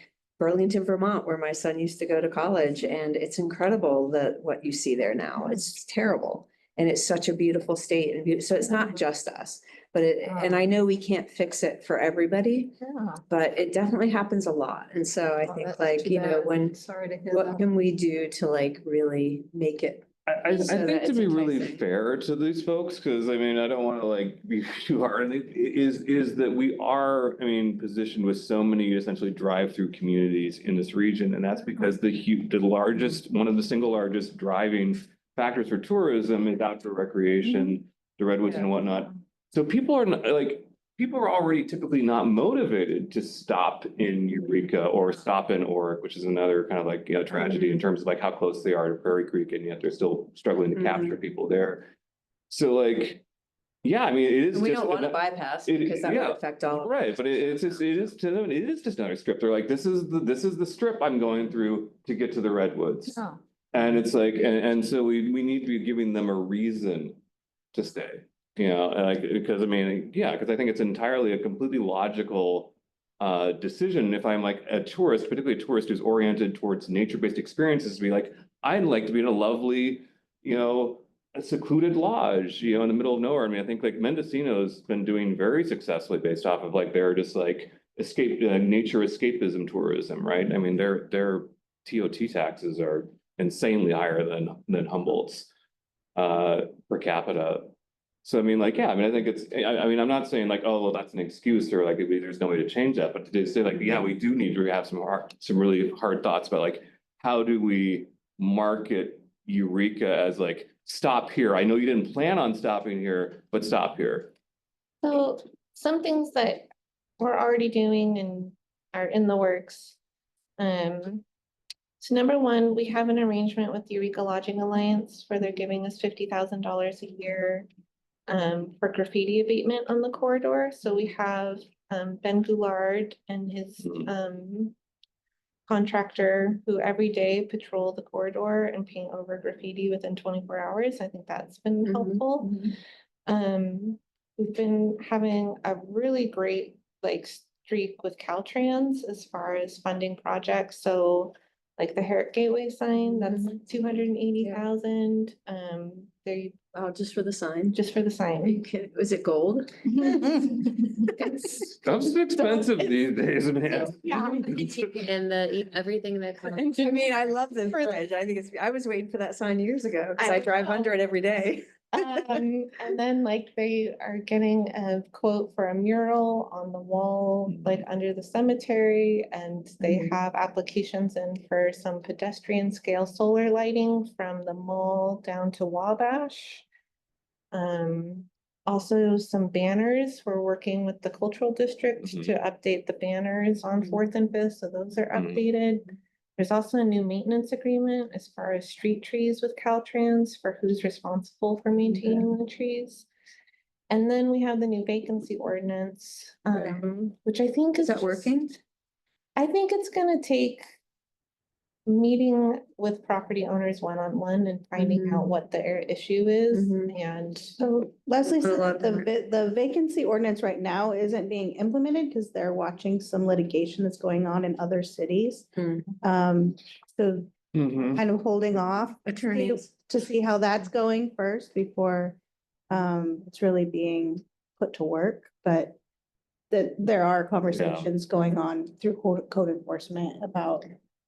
Burlington, Vermont, where my son used to go to college, and it's incredible what you see there now. It's terrible. And it's such a beautiful state and so it's not just us, but and I know we can't fix it for everybody, Yeah. but it definitely happens a lot. And so I Oh, think that's like, too you know, bad. when, Sorry to hear what that. can we do to like really make it? I So think that to it's be really enticing. fair to these folks, because I mean, I don't want to like be too hard, is that we are, I mean, positioned with so many essentially drive-through communities in this region, and that's because the largest, one of the single largest driving factors for tourism is outdoor recreation, the redwoods and whatnot. So people are people are already typically not motivated to stop in Eureka or stop in Oric, which is another kind of like, you know, tragedy in terms of like how close they are to Prairie Creek, and yet they're still struggling to capture people there. So like, yeah, I mean, it is. And we just don't want to an- bypass it- because that would yeah, affect all. of Right, but it is to them, it is just another script. They're like, this is the strip I'm going through to get to the redwoods. Oh. And it's like, and so we need to be giving them a reason to stay. You know, like, because I mean, yeah, because I think it's entirely a completely logical decision if I'm like a tourist, particularly a tourist who's oriented towards nature-based experiences, to be like, I'd like to be in a lovely, you know, a secluded lodge, you know, in the middle of nowhere. I mean, I think like Mendocino's been doing very successfully based off of like their just like nature escapism tourism, right? I mean, their TOT taxes are insanely higher than Humboldt's per capita. So I mean, like, yeah, I mean, I think I mean, I'm not saying like, oh, well, that's an excuse or like, there's no way to change that, but to say like, yeah, we do need to have some really hard thoughts about like, how do we market Eureka as like, stop here. I know you didn't plan on stopping here, but stop here. So some things that we're already doing and are in the works. So number one, we have an arrangement with the Eureka Lodging Alliance where they're giving us $50,000 a year for graffiti abatement on the corridor. So we have Ben Goulard and his contractor who every day patrol the corridor and paint over graffiti within 24 hours. I think that's been helpful. We've been having a really great like streak with Caltrans as far as funding projects. So like the Herrick Gateway sign, that's 280,000. They Oh, just for the sign? just for the Are sign. you kidding? Was it gold? Stuff's expensive these days, man. And everything that. comes- I mean, I love the bridge. I think I was waiting for that sign years ago because I I drive know. under it every day. And then like they are getting a quote for a mural on the wall, like under the cemetery, and they have applications in for some pedestrian scale solar lighting from the mall down to Wabash. Also some banners. We're working with the cultural district to update the banners on 4th and 5th, so those are updated. There's also a new maintenance agreement as far as street trees with Caltrans for who's responsible for maintaining the trees. And then we have the new vacancy ordinance, which I think Is that working? I think it's gonna take meeting with property owners one-on-one and finding out what their issue is and. So Leslie Put a said lot the vacancy ordinance right now isn't being implemented because they're watching some litigation that's going on in other cities. So kind of holding off Attorneys. to see how that's going first before it's really being put to work, but that there are conversations going on through code enforcement about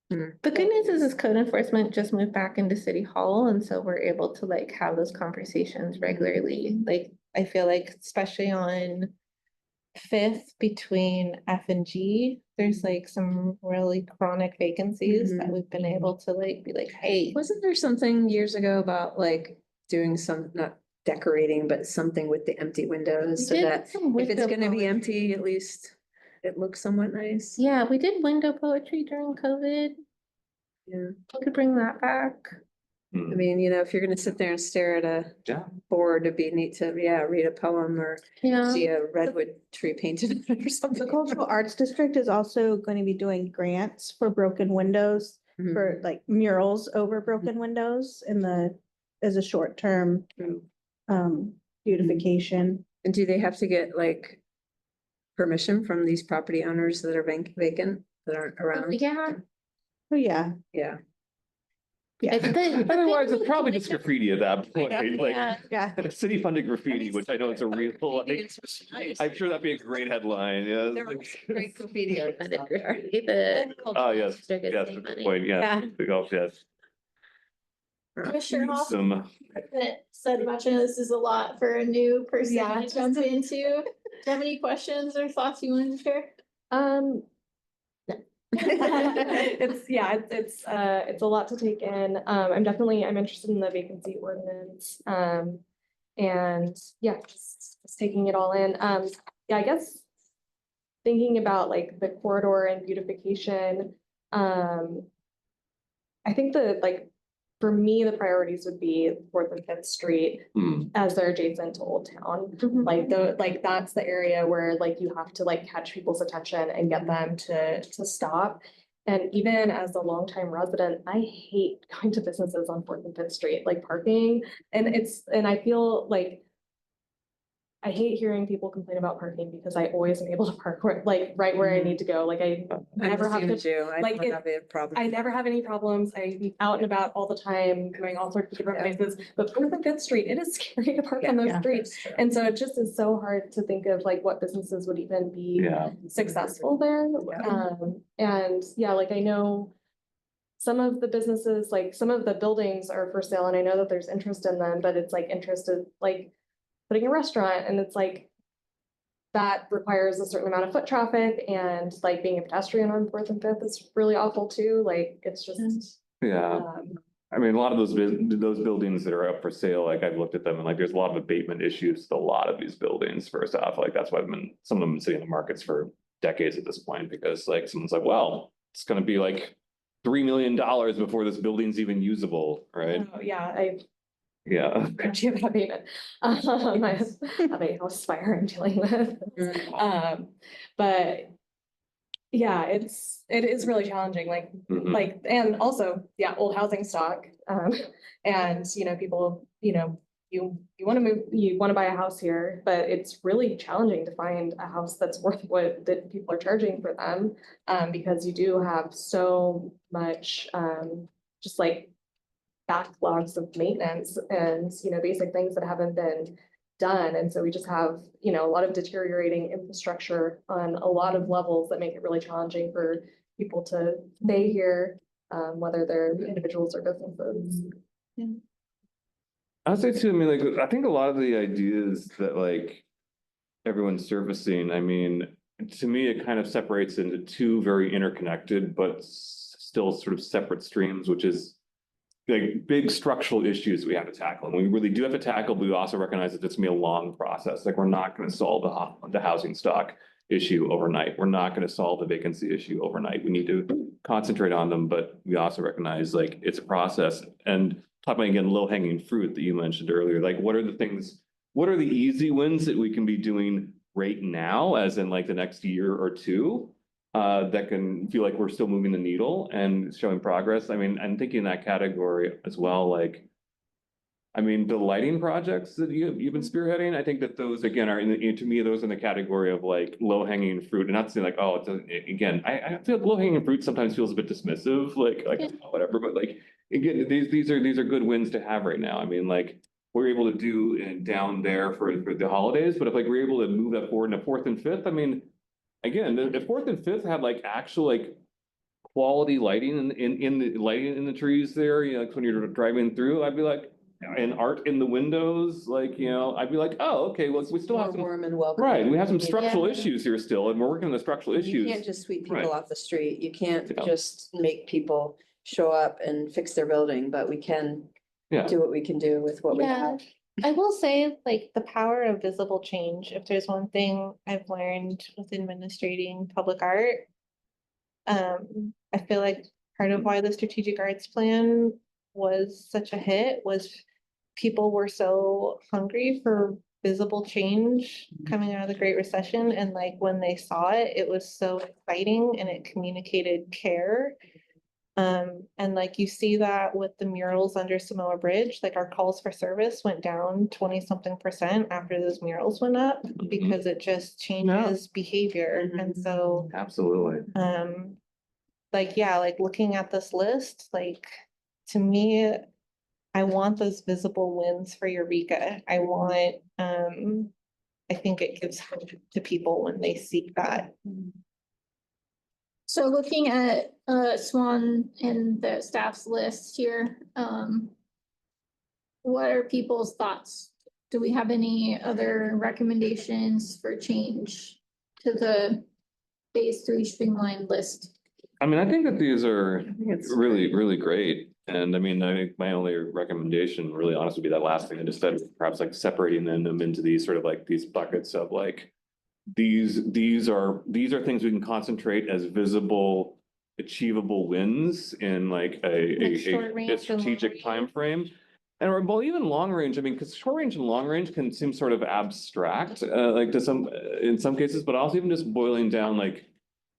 The good news is code enforcement just moved back into City Hall, and so we're able to like have those conversations regularly. Like, I feel like especially on Fifth between F and G, there's like some really chronic vacancies that we've been able to like be like, hey. Wasn't there something years ago about like doing some, not decorating, but something with the empty windows so We did that some if it's window gonna be poetry. empty, at least it looks somewhat nice? Yeah, we did window poetry during COVID. Yeah. We could bring that back. I mean, you know, if you're gonna sit there and stare at a Yeah. board, it'd be neat to, read a poem or Yeah. see a redwood tree painted on it or The something. Cultural Arts District is also going to be doing grants for broken windows, Mhm. for like murals over broken windows as a short-term beautification. And do they have to get like permission from these property owners that are vacant, that aren't around? Yeah. Oh, yeah. Yeah. Yeah. Otherwise, it's probably just graffiti at that point, like Yeah. city funded graffiti, which I know it's a real, like, I'm sure that'd be a great headline, yeah. There was great graffiti art Funded stuff. graffiti, the Oh, yes, district is yes, saving good money. point, yeah, the golf, yes. Commissioner Hoff Some, said much, I know this is a lot for a new person Yeah. to jump into. Do you have any questions or thoughts you wanted to share? No. It's a lot to take in. I'm interested in the vacancy ordinance. And yeah, just taking it all in. Yeah, I guess thinking about like the corridor and beautification, I think for me, the priorities would be Fourth and Fifth Street as they're adjacent to Old Town. That's the area where like you have to like catch people's attention and get them to stop. And even as a longtime resident, I hate going to businesses on Fourth and Fifth Street, like parking. And I feel like I hate hearing people complain about parking because I always am able to park right where I need to go. Like I never have to. I like, don't have a problem. I never have any problems. I'm out and about all the time, going all sorts of different places, but Fourth and Fifth Street, it is scary to park on those streets. And so it just is so hard to think of like what businesses would even be yeah, successful there. And yeah, like I know some of the businesses, like some of the buildings are for sale and I know that there's interest in them, but it's like interested, like putting a restaurant and it's like that requires a certain amount of foot traffic and like being a pedestrian on Fourth and Fifth is really awful too. Like it's just. yeah. I mean, a lot of those buildings that are up for sale, like I've looked at them and like, there's a lot of abatement issues with a lot of these buildings first off, like that's why some of them have been sitting in the markets for decades at this point, because like someone's like, well, it's gonna be like $3 million before this building's even usable, right? Oh, yeah, Yeah. Actually about abatement. I have a house fire I'm dealing with. But yeah, it is really challenging, Mhm. and also, yeah, old housing stock. And, people, you want to move, you want to buy a house here, but it's really challenging to find a house that's worth what that people are charging for them. Because you do have so much, just like backlogs of maintenance and, basic things that haven't been done. And so we just have, a lot of deteriorating infrastructure on a lot of levels that make it really challenging for people to stay here, whether they're individuals or businesses. I'd say too, I mean, like, I think a lot of the ideas that like everyone's surfacing, I mean, to me, it kind of separates into two very interconnected, but still sort of separate streams, which is like big structural issues we have to tackle. And we really do have to tackle, but we also recognize that it's gonna be a long process. Like, we're not gonna solve the housing stock issue overnight. We're not gonna solve the vacancy issue overnight. We need to concentrate on them, but we also recognize like it's a process. And talking again, low hanging fruit that you mentioned earlier, like what are the easy wins that we can be doing right now, as in like the next year or two? That can feel like we're still moving the needle and showing progress. I mean, I'm thinking in that category as well, like, I mean, the lighting projects that you've been spearheading, I think that those again are to me, those are in the category of like low hanging fruit, and not saying like, oh, again, I feel low hanging fruit sometimes feels a bit dismissive, like whatever, but like, again, these are good wins to have right now. I mean, like, we're able to do down there for the holidays, but if like we're able to move that forward into Fourth and Fifth, I mean, again, the Fourth and Fifth had like actual like quality lighting in the lighting in the trees there, you know, like when you're driving through, I'd be like, and art in the windows, like, you know, I'd be like, oh, okay, well, we still have More some, warm and welcoming. right, we have some You structural Yeah. issues here still, and we're working on the structural issues. can't just sweep Right. people off the street. You can't Yeah. just make people show up and fix their building, but we can Yeah. do what we can do with what we Yeah. have. I will say, like, the power of visible change, if there's one thing I've learned with administrating public art. I feel like part of why the strategic arts plan was such a hit was people were so hungry for visible change coming out of the Great Recession, and like when they saw it, it was so exciting and it communicated care. And like you see that with the murals under Samoa Bridge, like our calls for service went down 20-something% after those murals went up because it just changes behavior. And so, Absolutely. like, yeah, like looking at this list, like to me, I want those visible wins for Eureka. I want, I think it gives hope to people when they see that. So looking at Swan and the staff's list here, what are people's thoughts? Do we have any other recommendations for change to the phase 3 streamlined list? I mean, I think that these are it's really, really great. And I mean, I think my only recommendation, really honest, would be that last thing I just said, perhaps like separating them into these sort of like these buckets of like, these are things we can concentrate as visible, achievable wins in like Like short a range and long strategic range. time frame. And well, even long range, I mean, because short range and long range can seem sort of abstract, like to some, in some cases, but also even just boiling down like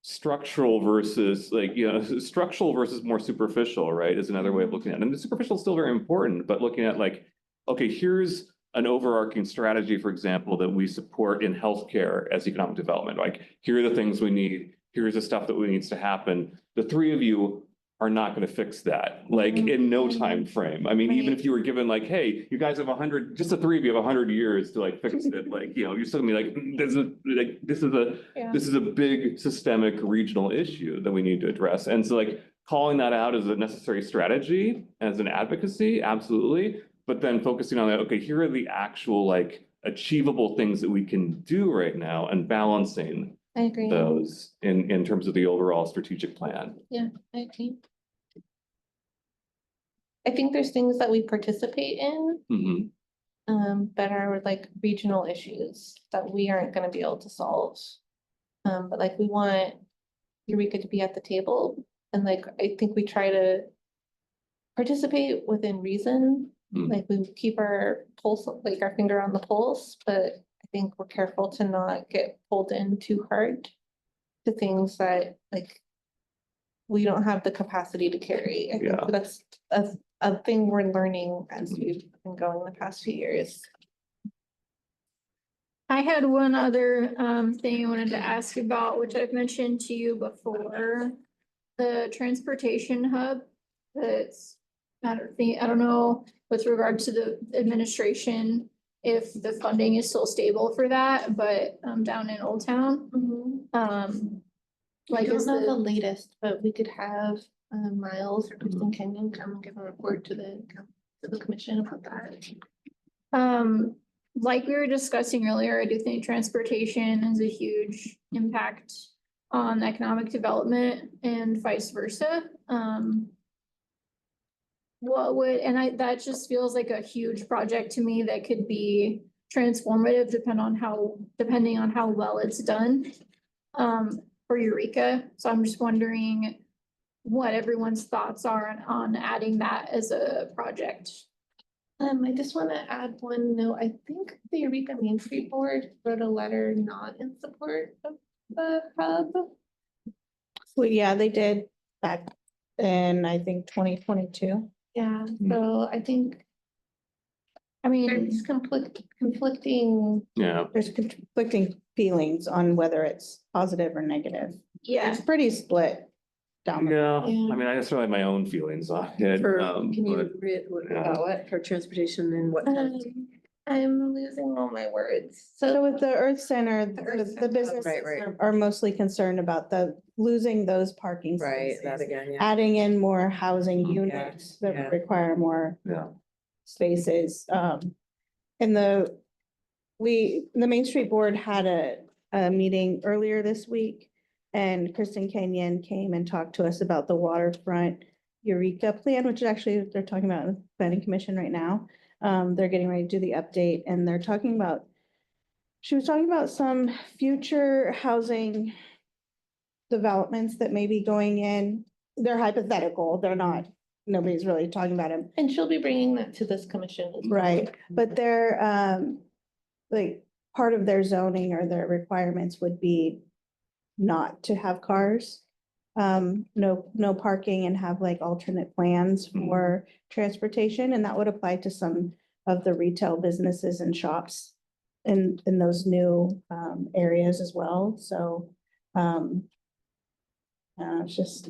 structural versus like, you know, structural versus more superficial, right, is another way of looking at it. And the superficial is still very important, but looking at like, okay, here's an overarching strategy, for example, that we support in healthcare as economic development. Like, here are the things we need. Here's the stuff that needs to happen. The three of you are not going to fix that, like in no time frame. I mean, even if you were given like, hey, you guys have 100, just the three of you have 100 years to like fix it. Like, you know, you're still gonna be like, this is a big systemic regional issue that we need to address. And so like calling that out as a necessary strategy, as an advocacy, absolutely. But then focusing on that, okay, here are the actual like achievable things that we can do right now and balancing I agree. those in terms of the overall strategic plan. Yeah, I agree. I think there's things that we participate in, Mhm. that are like regional issues that we aren't gonna be able to solve. But like we want Eureka to be at the table, and like I think we try to participate within reason. Mm. Like we keep our pulse, like our finger on the pulse, but I think we're careful to not get pulled in too hard to things that like we don't have the capacity to carry. I think Yeah. that's a thing we're learning as we've been going the past few years. I had one other thing I wanted to ask about, which I've mentioned to you before. The transportation hub that's, I don't know, with regard to the administration, if the funding is still stable for that, but down in Old Town. I Like don't is know the the, latest, but we could have Miles or Kristen Kenyon come and give a report to the commission about that. like we were discussing earlier, I do think transportation has a huge impact on economic development and vice versa. What would, that just feels like a huge project to me that could be transformative depending on how well it's done. For Eureka, so I'm just wondering what everyone's thoughts are on adding that as a project. I just want to add one note. I think the Eureka Main Street Board wrote a letter not in support of the hub. Well, yeah, they did back in, I think, 2022. Yeah, so I think I mean, there's conflicting. Yeah, There's conflicting feelings on whether it's positive or negative. yeah, It's pretty split down. the- yeah, Yeah. I mean, I just really have my own feelings on it. For, but, can you read yeah. about what, for transportation and what? Um, I'm losing all my words. So with the Earth Center, Earth the businesses right. are mostly concerned about losing those parking Right, spaces. that again, yeah. Adding in more housing Mhm. units Yeah. that require more Yeah. spaces. And the Main Street Board had a meeting earlier this week. And Kristen Kenyon came and talked to us about the waterfront Eureka plan, which actually they're talking about in the planning commission right now. They're getting ready to do the update and they're talking about, she was talking about some future housing developments that may be going in. They're hypothetical. They're not, nobody's really talking about them. And she'll be bringing that to this commission. as well. Right, but they're, like, part of their zoning or their requirements would be not to have cars. No parking and have like alternate plans for transportation, and that would apply to some of the retail businesses and shops in those new, areas as well, so, it's just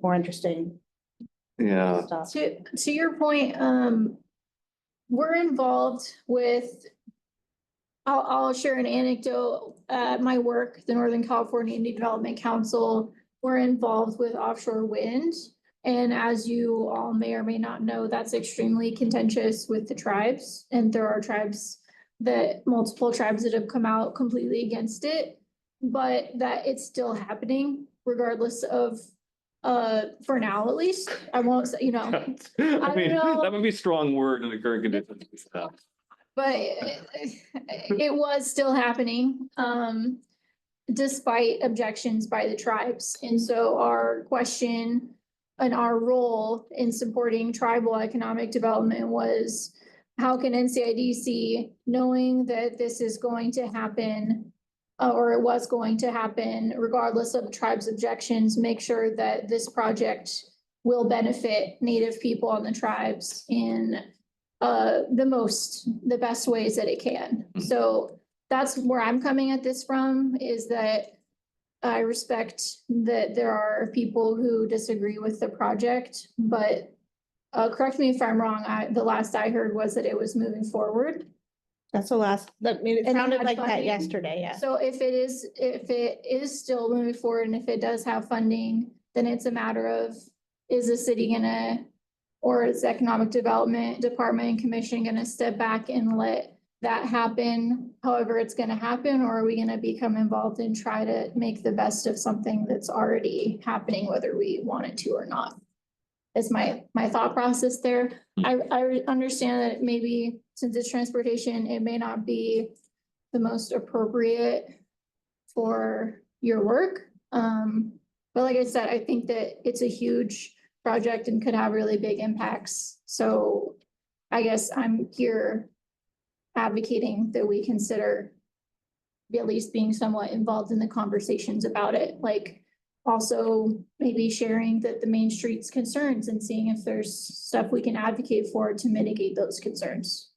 more interesting Yeah. stuff. To your point, we're involved with. I'll share an anecdote. At my work, the Northern California Indian Development Council, we're involved with offshore wind. And as you all may or may not know, that's extremely contentious with the tribes. And there are multiple tribes that have come out completely against it. But that it's still happening regardless of, for now at least. I won't say, I don't mean, know. that would be a strong word in the current conditions. But it was still happening, despite objections by the tribes. And so our question and our role in supporting tribal economic development was, how can NCIDC, knowing that this is going to happen, or it was going to happen, regardless of the tribe's objections, make sure that this project will benefit Native people and the tribes in the best ways that it can. So that's where I'm coming at this from, is that I respect that there are people who disagree with the project, but correct me if I'm wrong, the last I heard was that it was moving forward. That's the last, I mean, it And it sounded had like that funding. yesterday, yeah. So if it is still moving forward and if it does have funding, then it's a matter of, is the city gonna, or is the Economic Development Department and Commission gonna step back and let that happen however it's gonna happen? Or are we gonna become involved and try to make the best of something that's already happening, whether we want it to or not? Is my thought process there. I understand that maybe since it's transportation, it may not be the most appropriate for your work. But like I said, I think that it's a huge project and could have really big impacts. So I guess I'm here advocating that we consider at least being somewhat involved in the conversations about it, like also maybe sharing the Main Street's concerns and seeing if there's stuff we can advocate for to mitigate those concerns.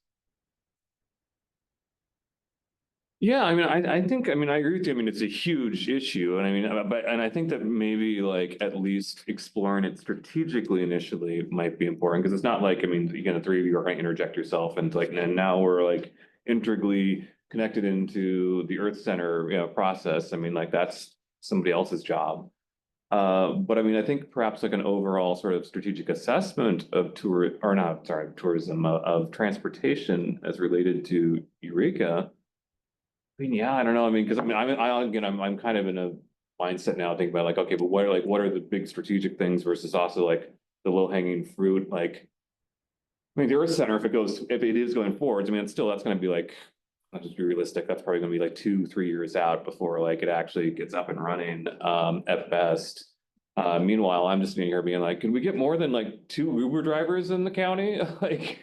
Yeah, I mean, I think, I mean, I agree with you. I mean, it's a huge issue. And I mean, and I think that maybe like at least exploring it strategically initially might be important, because it's not like, I mean, again, the three of you are going to interject yourself and like, and now we're like integrally connected into the Earth Center, process. I mean, like that's somebody else's job. But I mean, I think perhaps like an overall sort of strategic assessment of tourism, of transportation as related to Eureka. I mean, yeah, I don't know. I mean, because I mean, I'm kind of in a mindset now thinking about like, okay, but what are the big strategic things versus also like the low hanging fruit? Like, I mean, the Earth Center, if it is going forwards, I mean, still that's going to be like, let's just be realistic. That's probably going to be like 2-3 years out before like it actually gets up and running at best. Meanwhile, I'm just sitting here being like, can we get more than like 2 Uber drivers in the county? Like,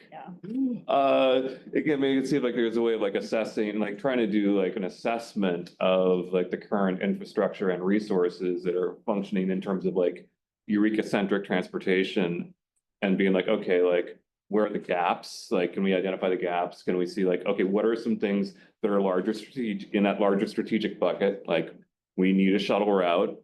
again, maybe you can see if like there's a way of like assessing, like trying to do like an assessment of like the current infrastructure and resources that are functioning in terms of like Eureka-centric transportation, and being like, okay, like where are the gaps? Like, can we identify the gaps? Can we see like, okay, what are some things that are larger strategic in that larger strategic bucket? Like, we need a shuttle route,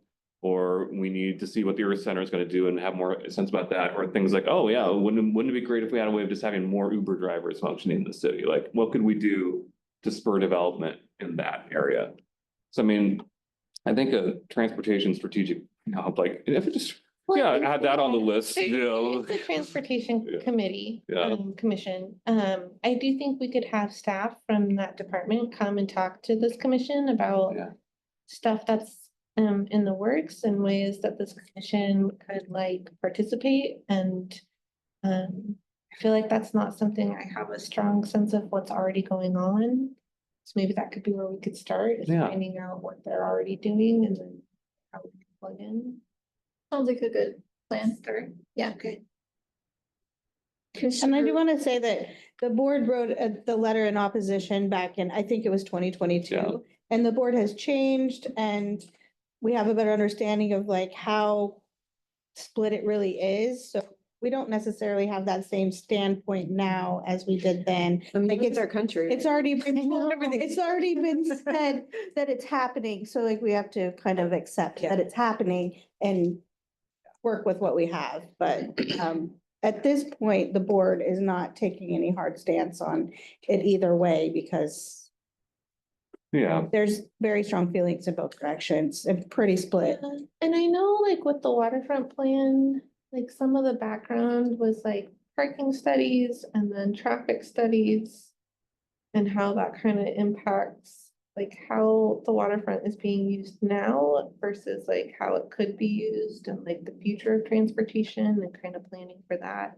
or we need to see what the Earth Center is gonna do and have more sense about that, or things like, oh yeah, wouldn't it be great if we had a way of just having more Uber drivers functioning in the city? Like, what could we do to spur development in that area? So I mean, I think a transportation strategic, like, if it just, yeah, add that on the list, you know. The Transportation Yeah. Committee, Yeah. Commission, I do think we could have staff from that department come and talk to this commission about Yeah. stuff that's in the works and ways that this commission could like participate and I feel like that's not something I have a strong sense of what's already going on. So maybe that could be where we could start, is Yeah. finding out what they're already doing and then how we can plug in. Sounds like a good plan. Yeah, okay. And I do want to say that the board wrote the letter in opposition back in, I think it was twenty Yeah. 22. And the board has changed and we have a better understanding of like how split it really is. So we don't necessarily have that same standpoint now as we did then. I mean, Like look it's at our country. It's already been, Everything. it's already been said that it's happening, so like we have to kind of accept Yeah. that it's happening and work with what we have, but at this point, the board is not taking any hard stance on it either way because Yeah, there's very strong feelings in both directions and pretty split. Yeah, and I know like with the waterfront plan, like some of the background was like parking studies and then traffic studies. And how that kind of impacts like how the waterfront is being used now versus like how it could be used and like the future of transportation and kind of planning for that.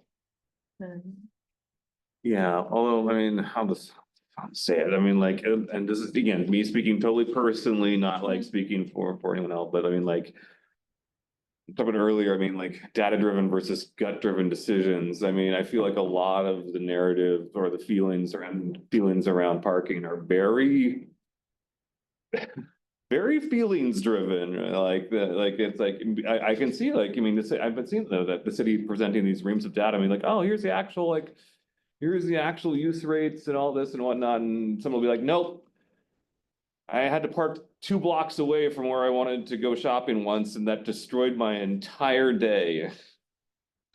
yeah, although, I mean, how to say it, I mean, like, and this is, again, me speaking totally personally, not like speaking for anyone else, but I mean, like. Talking earlier, I mean, like, data-driven versus gut-driven decisions, I mean, I feel like a lot of the narrative or the feelings around parking are very. Very feelings driven, like it's like, I can see, like, I mean, I've been seeing though, that the city presenting these reams of data, I mean, like, oh, here's the actual, like. Here's the actual use rates and all this and whatnot, and someone will be like, nope. I had to park 2 blocks away from where I wanted to go shopping once, and that destroyed my entire day.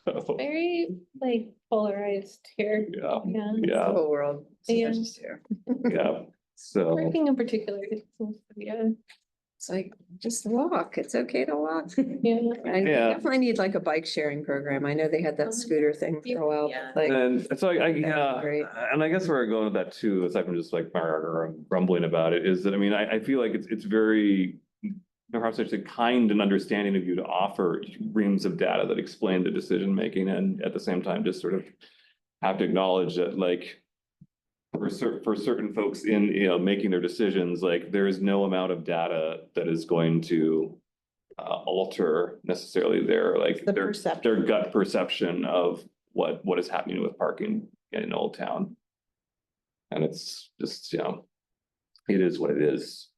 So, Very like polarized here. yeah, Yeah. The yeah, whole world. So Yeah. that's just here. yeah, so, Parking in particular, it seems to be a, It's like, just walk. It's okay to walk. yeah. I Yeah. definitely need like a bike sharing program. I know they had that scooter thing for a while, Yeah. but like, and so yeah, great. and I guess where I go with that too, aside from just like grumbling about it, is that, I mean, I feel like it's very. Perhaps such a kind and understanding of you to offer reams of data that explain the decision making, and at the same time, just sort of have to acknowledge that, like, for certain folks in, making their decisions, like, there is no amount of data that is going to alter necessarily their, like, The their perception. gut perception of what is happening with parking in Old Town. And it's just, it is what it is,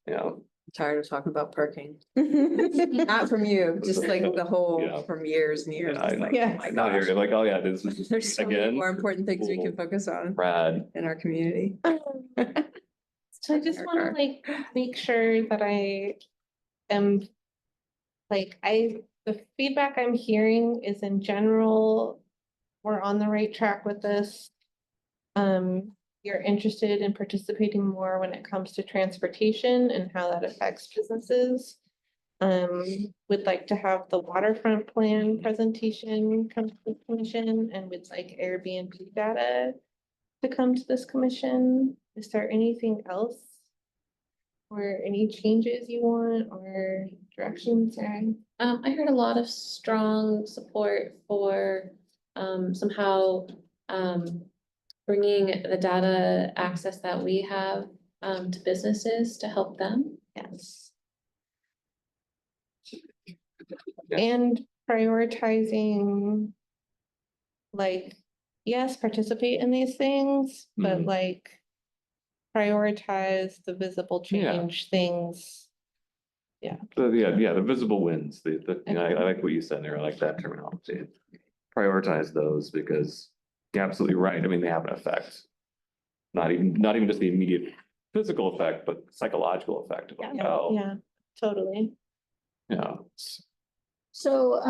Tired of talking about parking. Not from you, just like the whole, Yeah. from years and years. Yeah, I It's like, know. oh my Not gosh. here, like, oh yeah, this is There's so many again, more important things we can cool. focus on Brad. in our community. So I just Our want car. to like make sure that I am like, the feedback I'm hearing is in general, we're on the right track with this. You're interested in participating more when it comes to transportation and how that affects businesses. Would like to have the waterfront plan presentation come to the commission and would like Airbnb data to come to this commission. Is there anything else? Or any changes you want or directions, Sarah? I heard a lot of strong support for somehow bringing the data access that we have to businesses to help them. Yes. And prioritizing, like, yes, participate in these things, but Mhm. like prioritize the visible Yeah. change things. The visible wins, I like what you said there, I like that terminology. Prioritize those because you're absolutely right, I mean, they have an effect. Not even just the immediate physical effect, but psychological effect of like, oh, Yeah, totally. Yeah. So,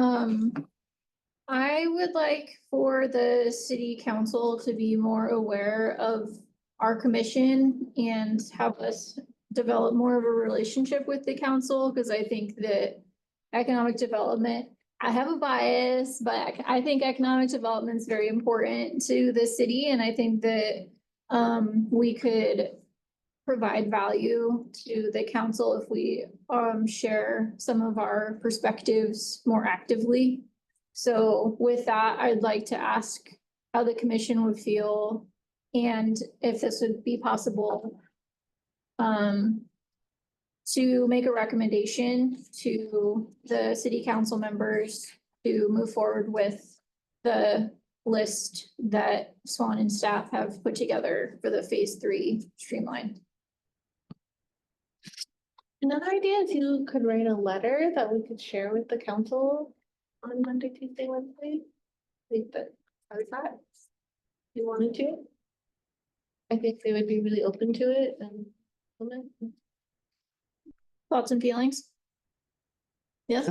I would like for the city council to be more aware of our commission and have us develop more of a relationship with the council, because I think that economic development, I have a bias, but I think economic development is very important to the city, and I think that we could provide value to the council if we share some of our perspectives more actively. So with that, I'd like to ask how the commission would feel and if this would be possible to make a recommendation to the city council members to move forward with the list that Swan and staff have put together for the phase 3 streamline. Another idea is you could write a letter that we could share with the council on Monday, Tuesday, Wednesday. I think that, how is that? You wanted to? I think they would be really open to it and. Thoughts and feelings? Yes?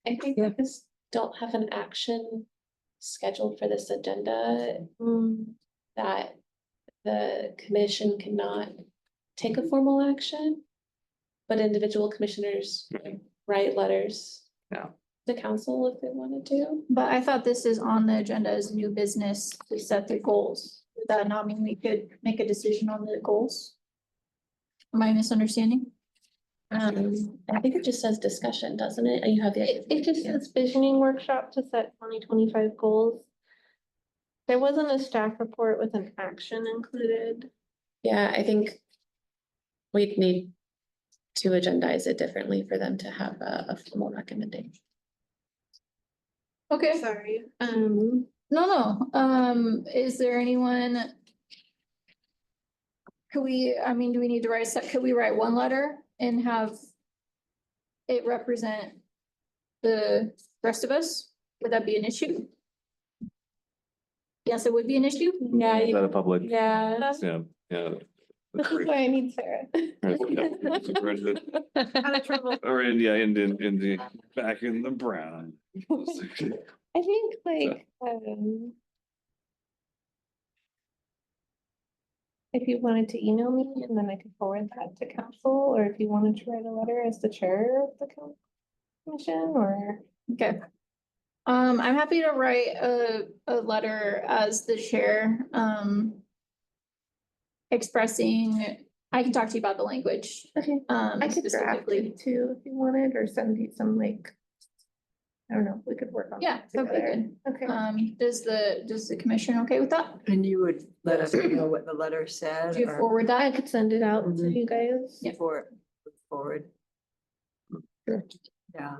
I think we just don't have an action scheduled for this agenda. That the commission cannot take a formal action. But individual commissioners write letters. Yeah. To council if they wanted to. But I thought this is on the agenda as new business to set the goals. Would that not mean we could make a decision on the goals? Am I misunderstanding? I think it just says discussion, doesn't it? You have the. It just says visioning workshop to set 2025 goals. There wasn't a staff report with an action included. Yeah, I think we'd need to agendize it differently for them to have a formal recommendation. Okay, Sorry. no, is there anyone? Could we, I mean, do we need to write, could we write one letter and have it represent the rest of us? Would that be an issue? Yes, it would be an issue. Yeah. Is that a public? Yeah. Yeah. This is why I need Sarah. Out of trouble. Or in the, back in the brown. I think like, if you wanted to email me and then I could forward that to council, or if you wanted to write a letter as the chair of the commission, or. Okay. I'm happy to write a letter as the chair, expressing, I can talk to you about the language. Okay. I could draft specifically. it too if you wanted, or send you some like, I don't know, we could work on. Yeah, it that'd be together. good. Okay. Does the commission okay with that? And you would let us know what the letter said? Do you or forward that? I could send it out to Mhm. you guys. Yeah. For forward? Yeah.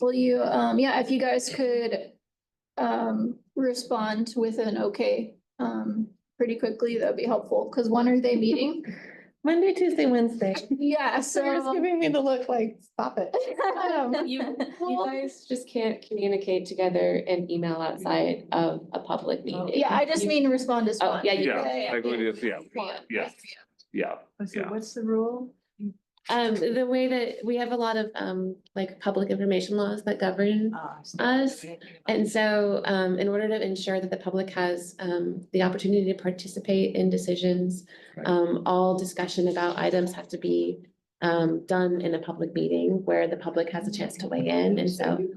Will you, yeah, if you guys could, respond with an okay, pretty quickly, that'd be helpful, because when are they meeting? Monday, Tuesday, Wednesday. Yeah, So you're just so. giving me the look like, stop it. You guys just can't communicate together and email outside of a public meeting. Yeah, I just mean respond to Oh, Swan. yeah, you. Yeah, I go to, yeah. So what's the rule? The way that we have a lot of like public information laws that govern us. And so in order to ensure that the public has the opportunity to participate in decisions, Right. all discussion about items have to be done in a public meeting where the public has a chance to weigh in. And so you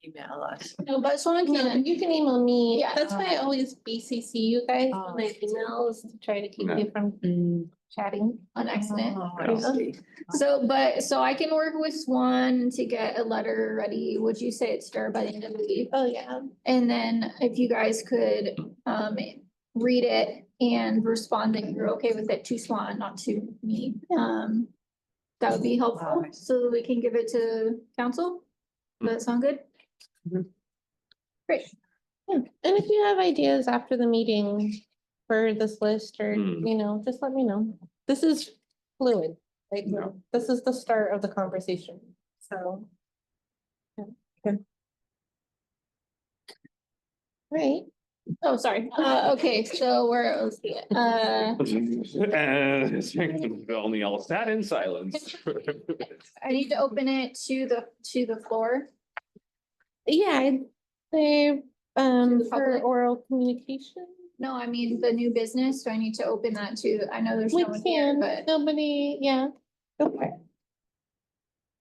email us. No, but Swan No, can, you can email me. Yeah. That's why I always BCC you guys Oh, when I email, is to try to keep Yeah. you from chatting. on accident. Oh, I see. So I can work with Swan to get a letter ready. Would you say it's started by the end of the week? Oh, yeah. And then if you guys could read it and respond that you're okay with it to Swan, not to me. That would be helpful, so that we can give it to council. Does that sound good? Great. Yeah. And if you have ideas after the meeting for this list or, you know, just let me know. This is fluid, like, Yeah. this is the start of the conversation, so. Yeah. Okay. Right, Oh, sorry. Okay, so where was it? And only all sat in silence. I need to open it to the floor. Yeah, I'd say, the for public? oral communication. No, I mean the new business. Do I need to open that to, I know there's We no one here, can, but nobody, yeah. Go for it.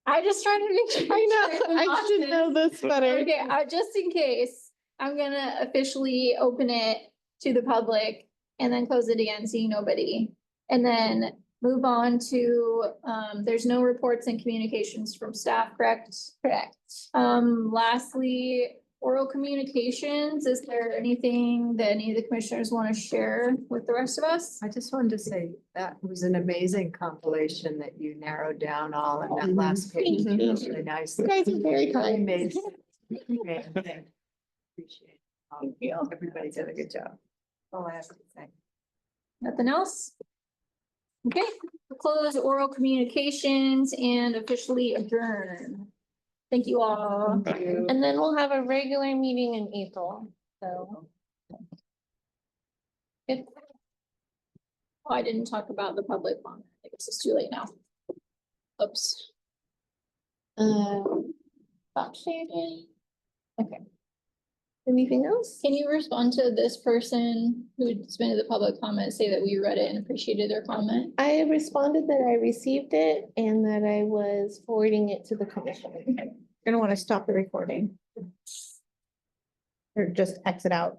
I just trying to make sure. I know, I should know this better. Okay, just in case, I'm gonna officially open it to the public and then close it again, seeing nobody. And then move on to, there's no reports and communications from staff, correct? Correct. Lastly, oral communications, is there anything that any of the commissioners want to share with the rest of us? I just wanted to say that was an amazing compilation that you narrowed down all in that last page. Thank you. Really nice. You guys are very Really kind. made great thing. Appreciate it. Thank you. Everybody did a good job. Oh, I have to say. Nothing else? Okay, we'll close oral communications and officially adjourn. Thank you all. And then we'll have a regular meeting in April, so. Good. Oh, I didn't talk about the public one. I guess it's too late now. Oops. Stop sharing. Okay. Anything else? Can you respond to this person who submitted the public comment, say that we read it and appreciated their comment? I responded that I received it and that I was forwarding it to the commission. Gonna want to stop the recording. Or just exit out.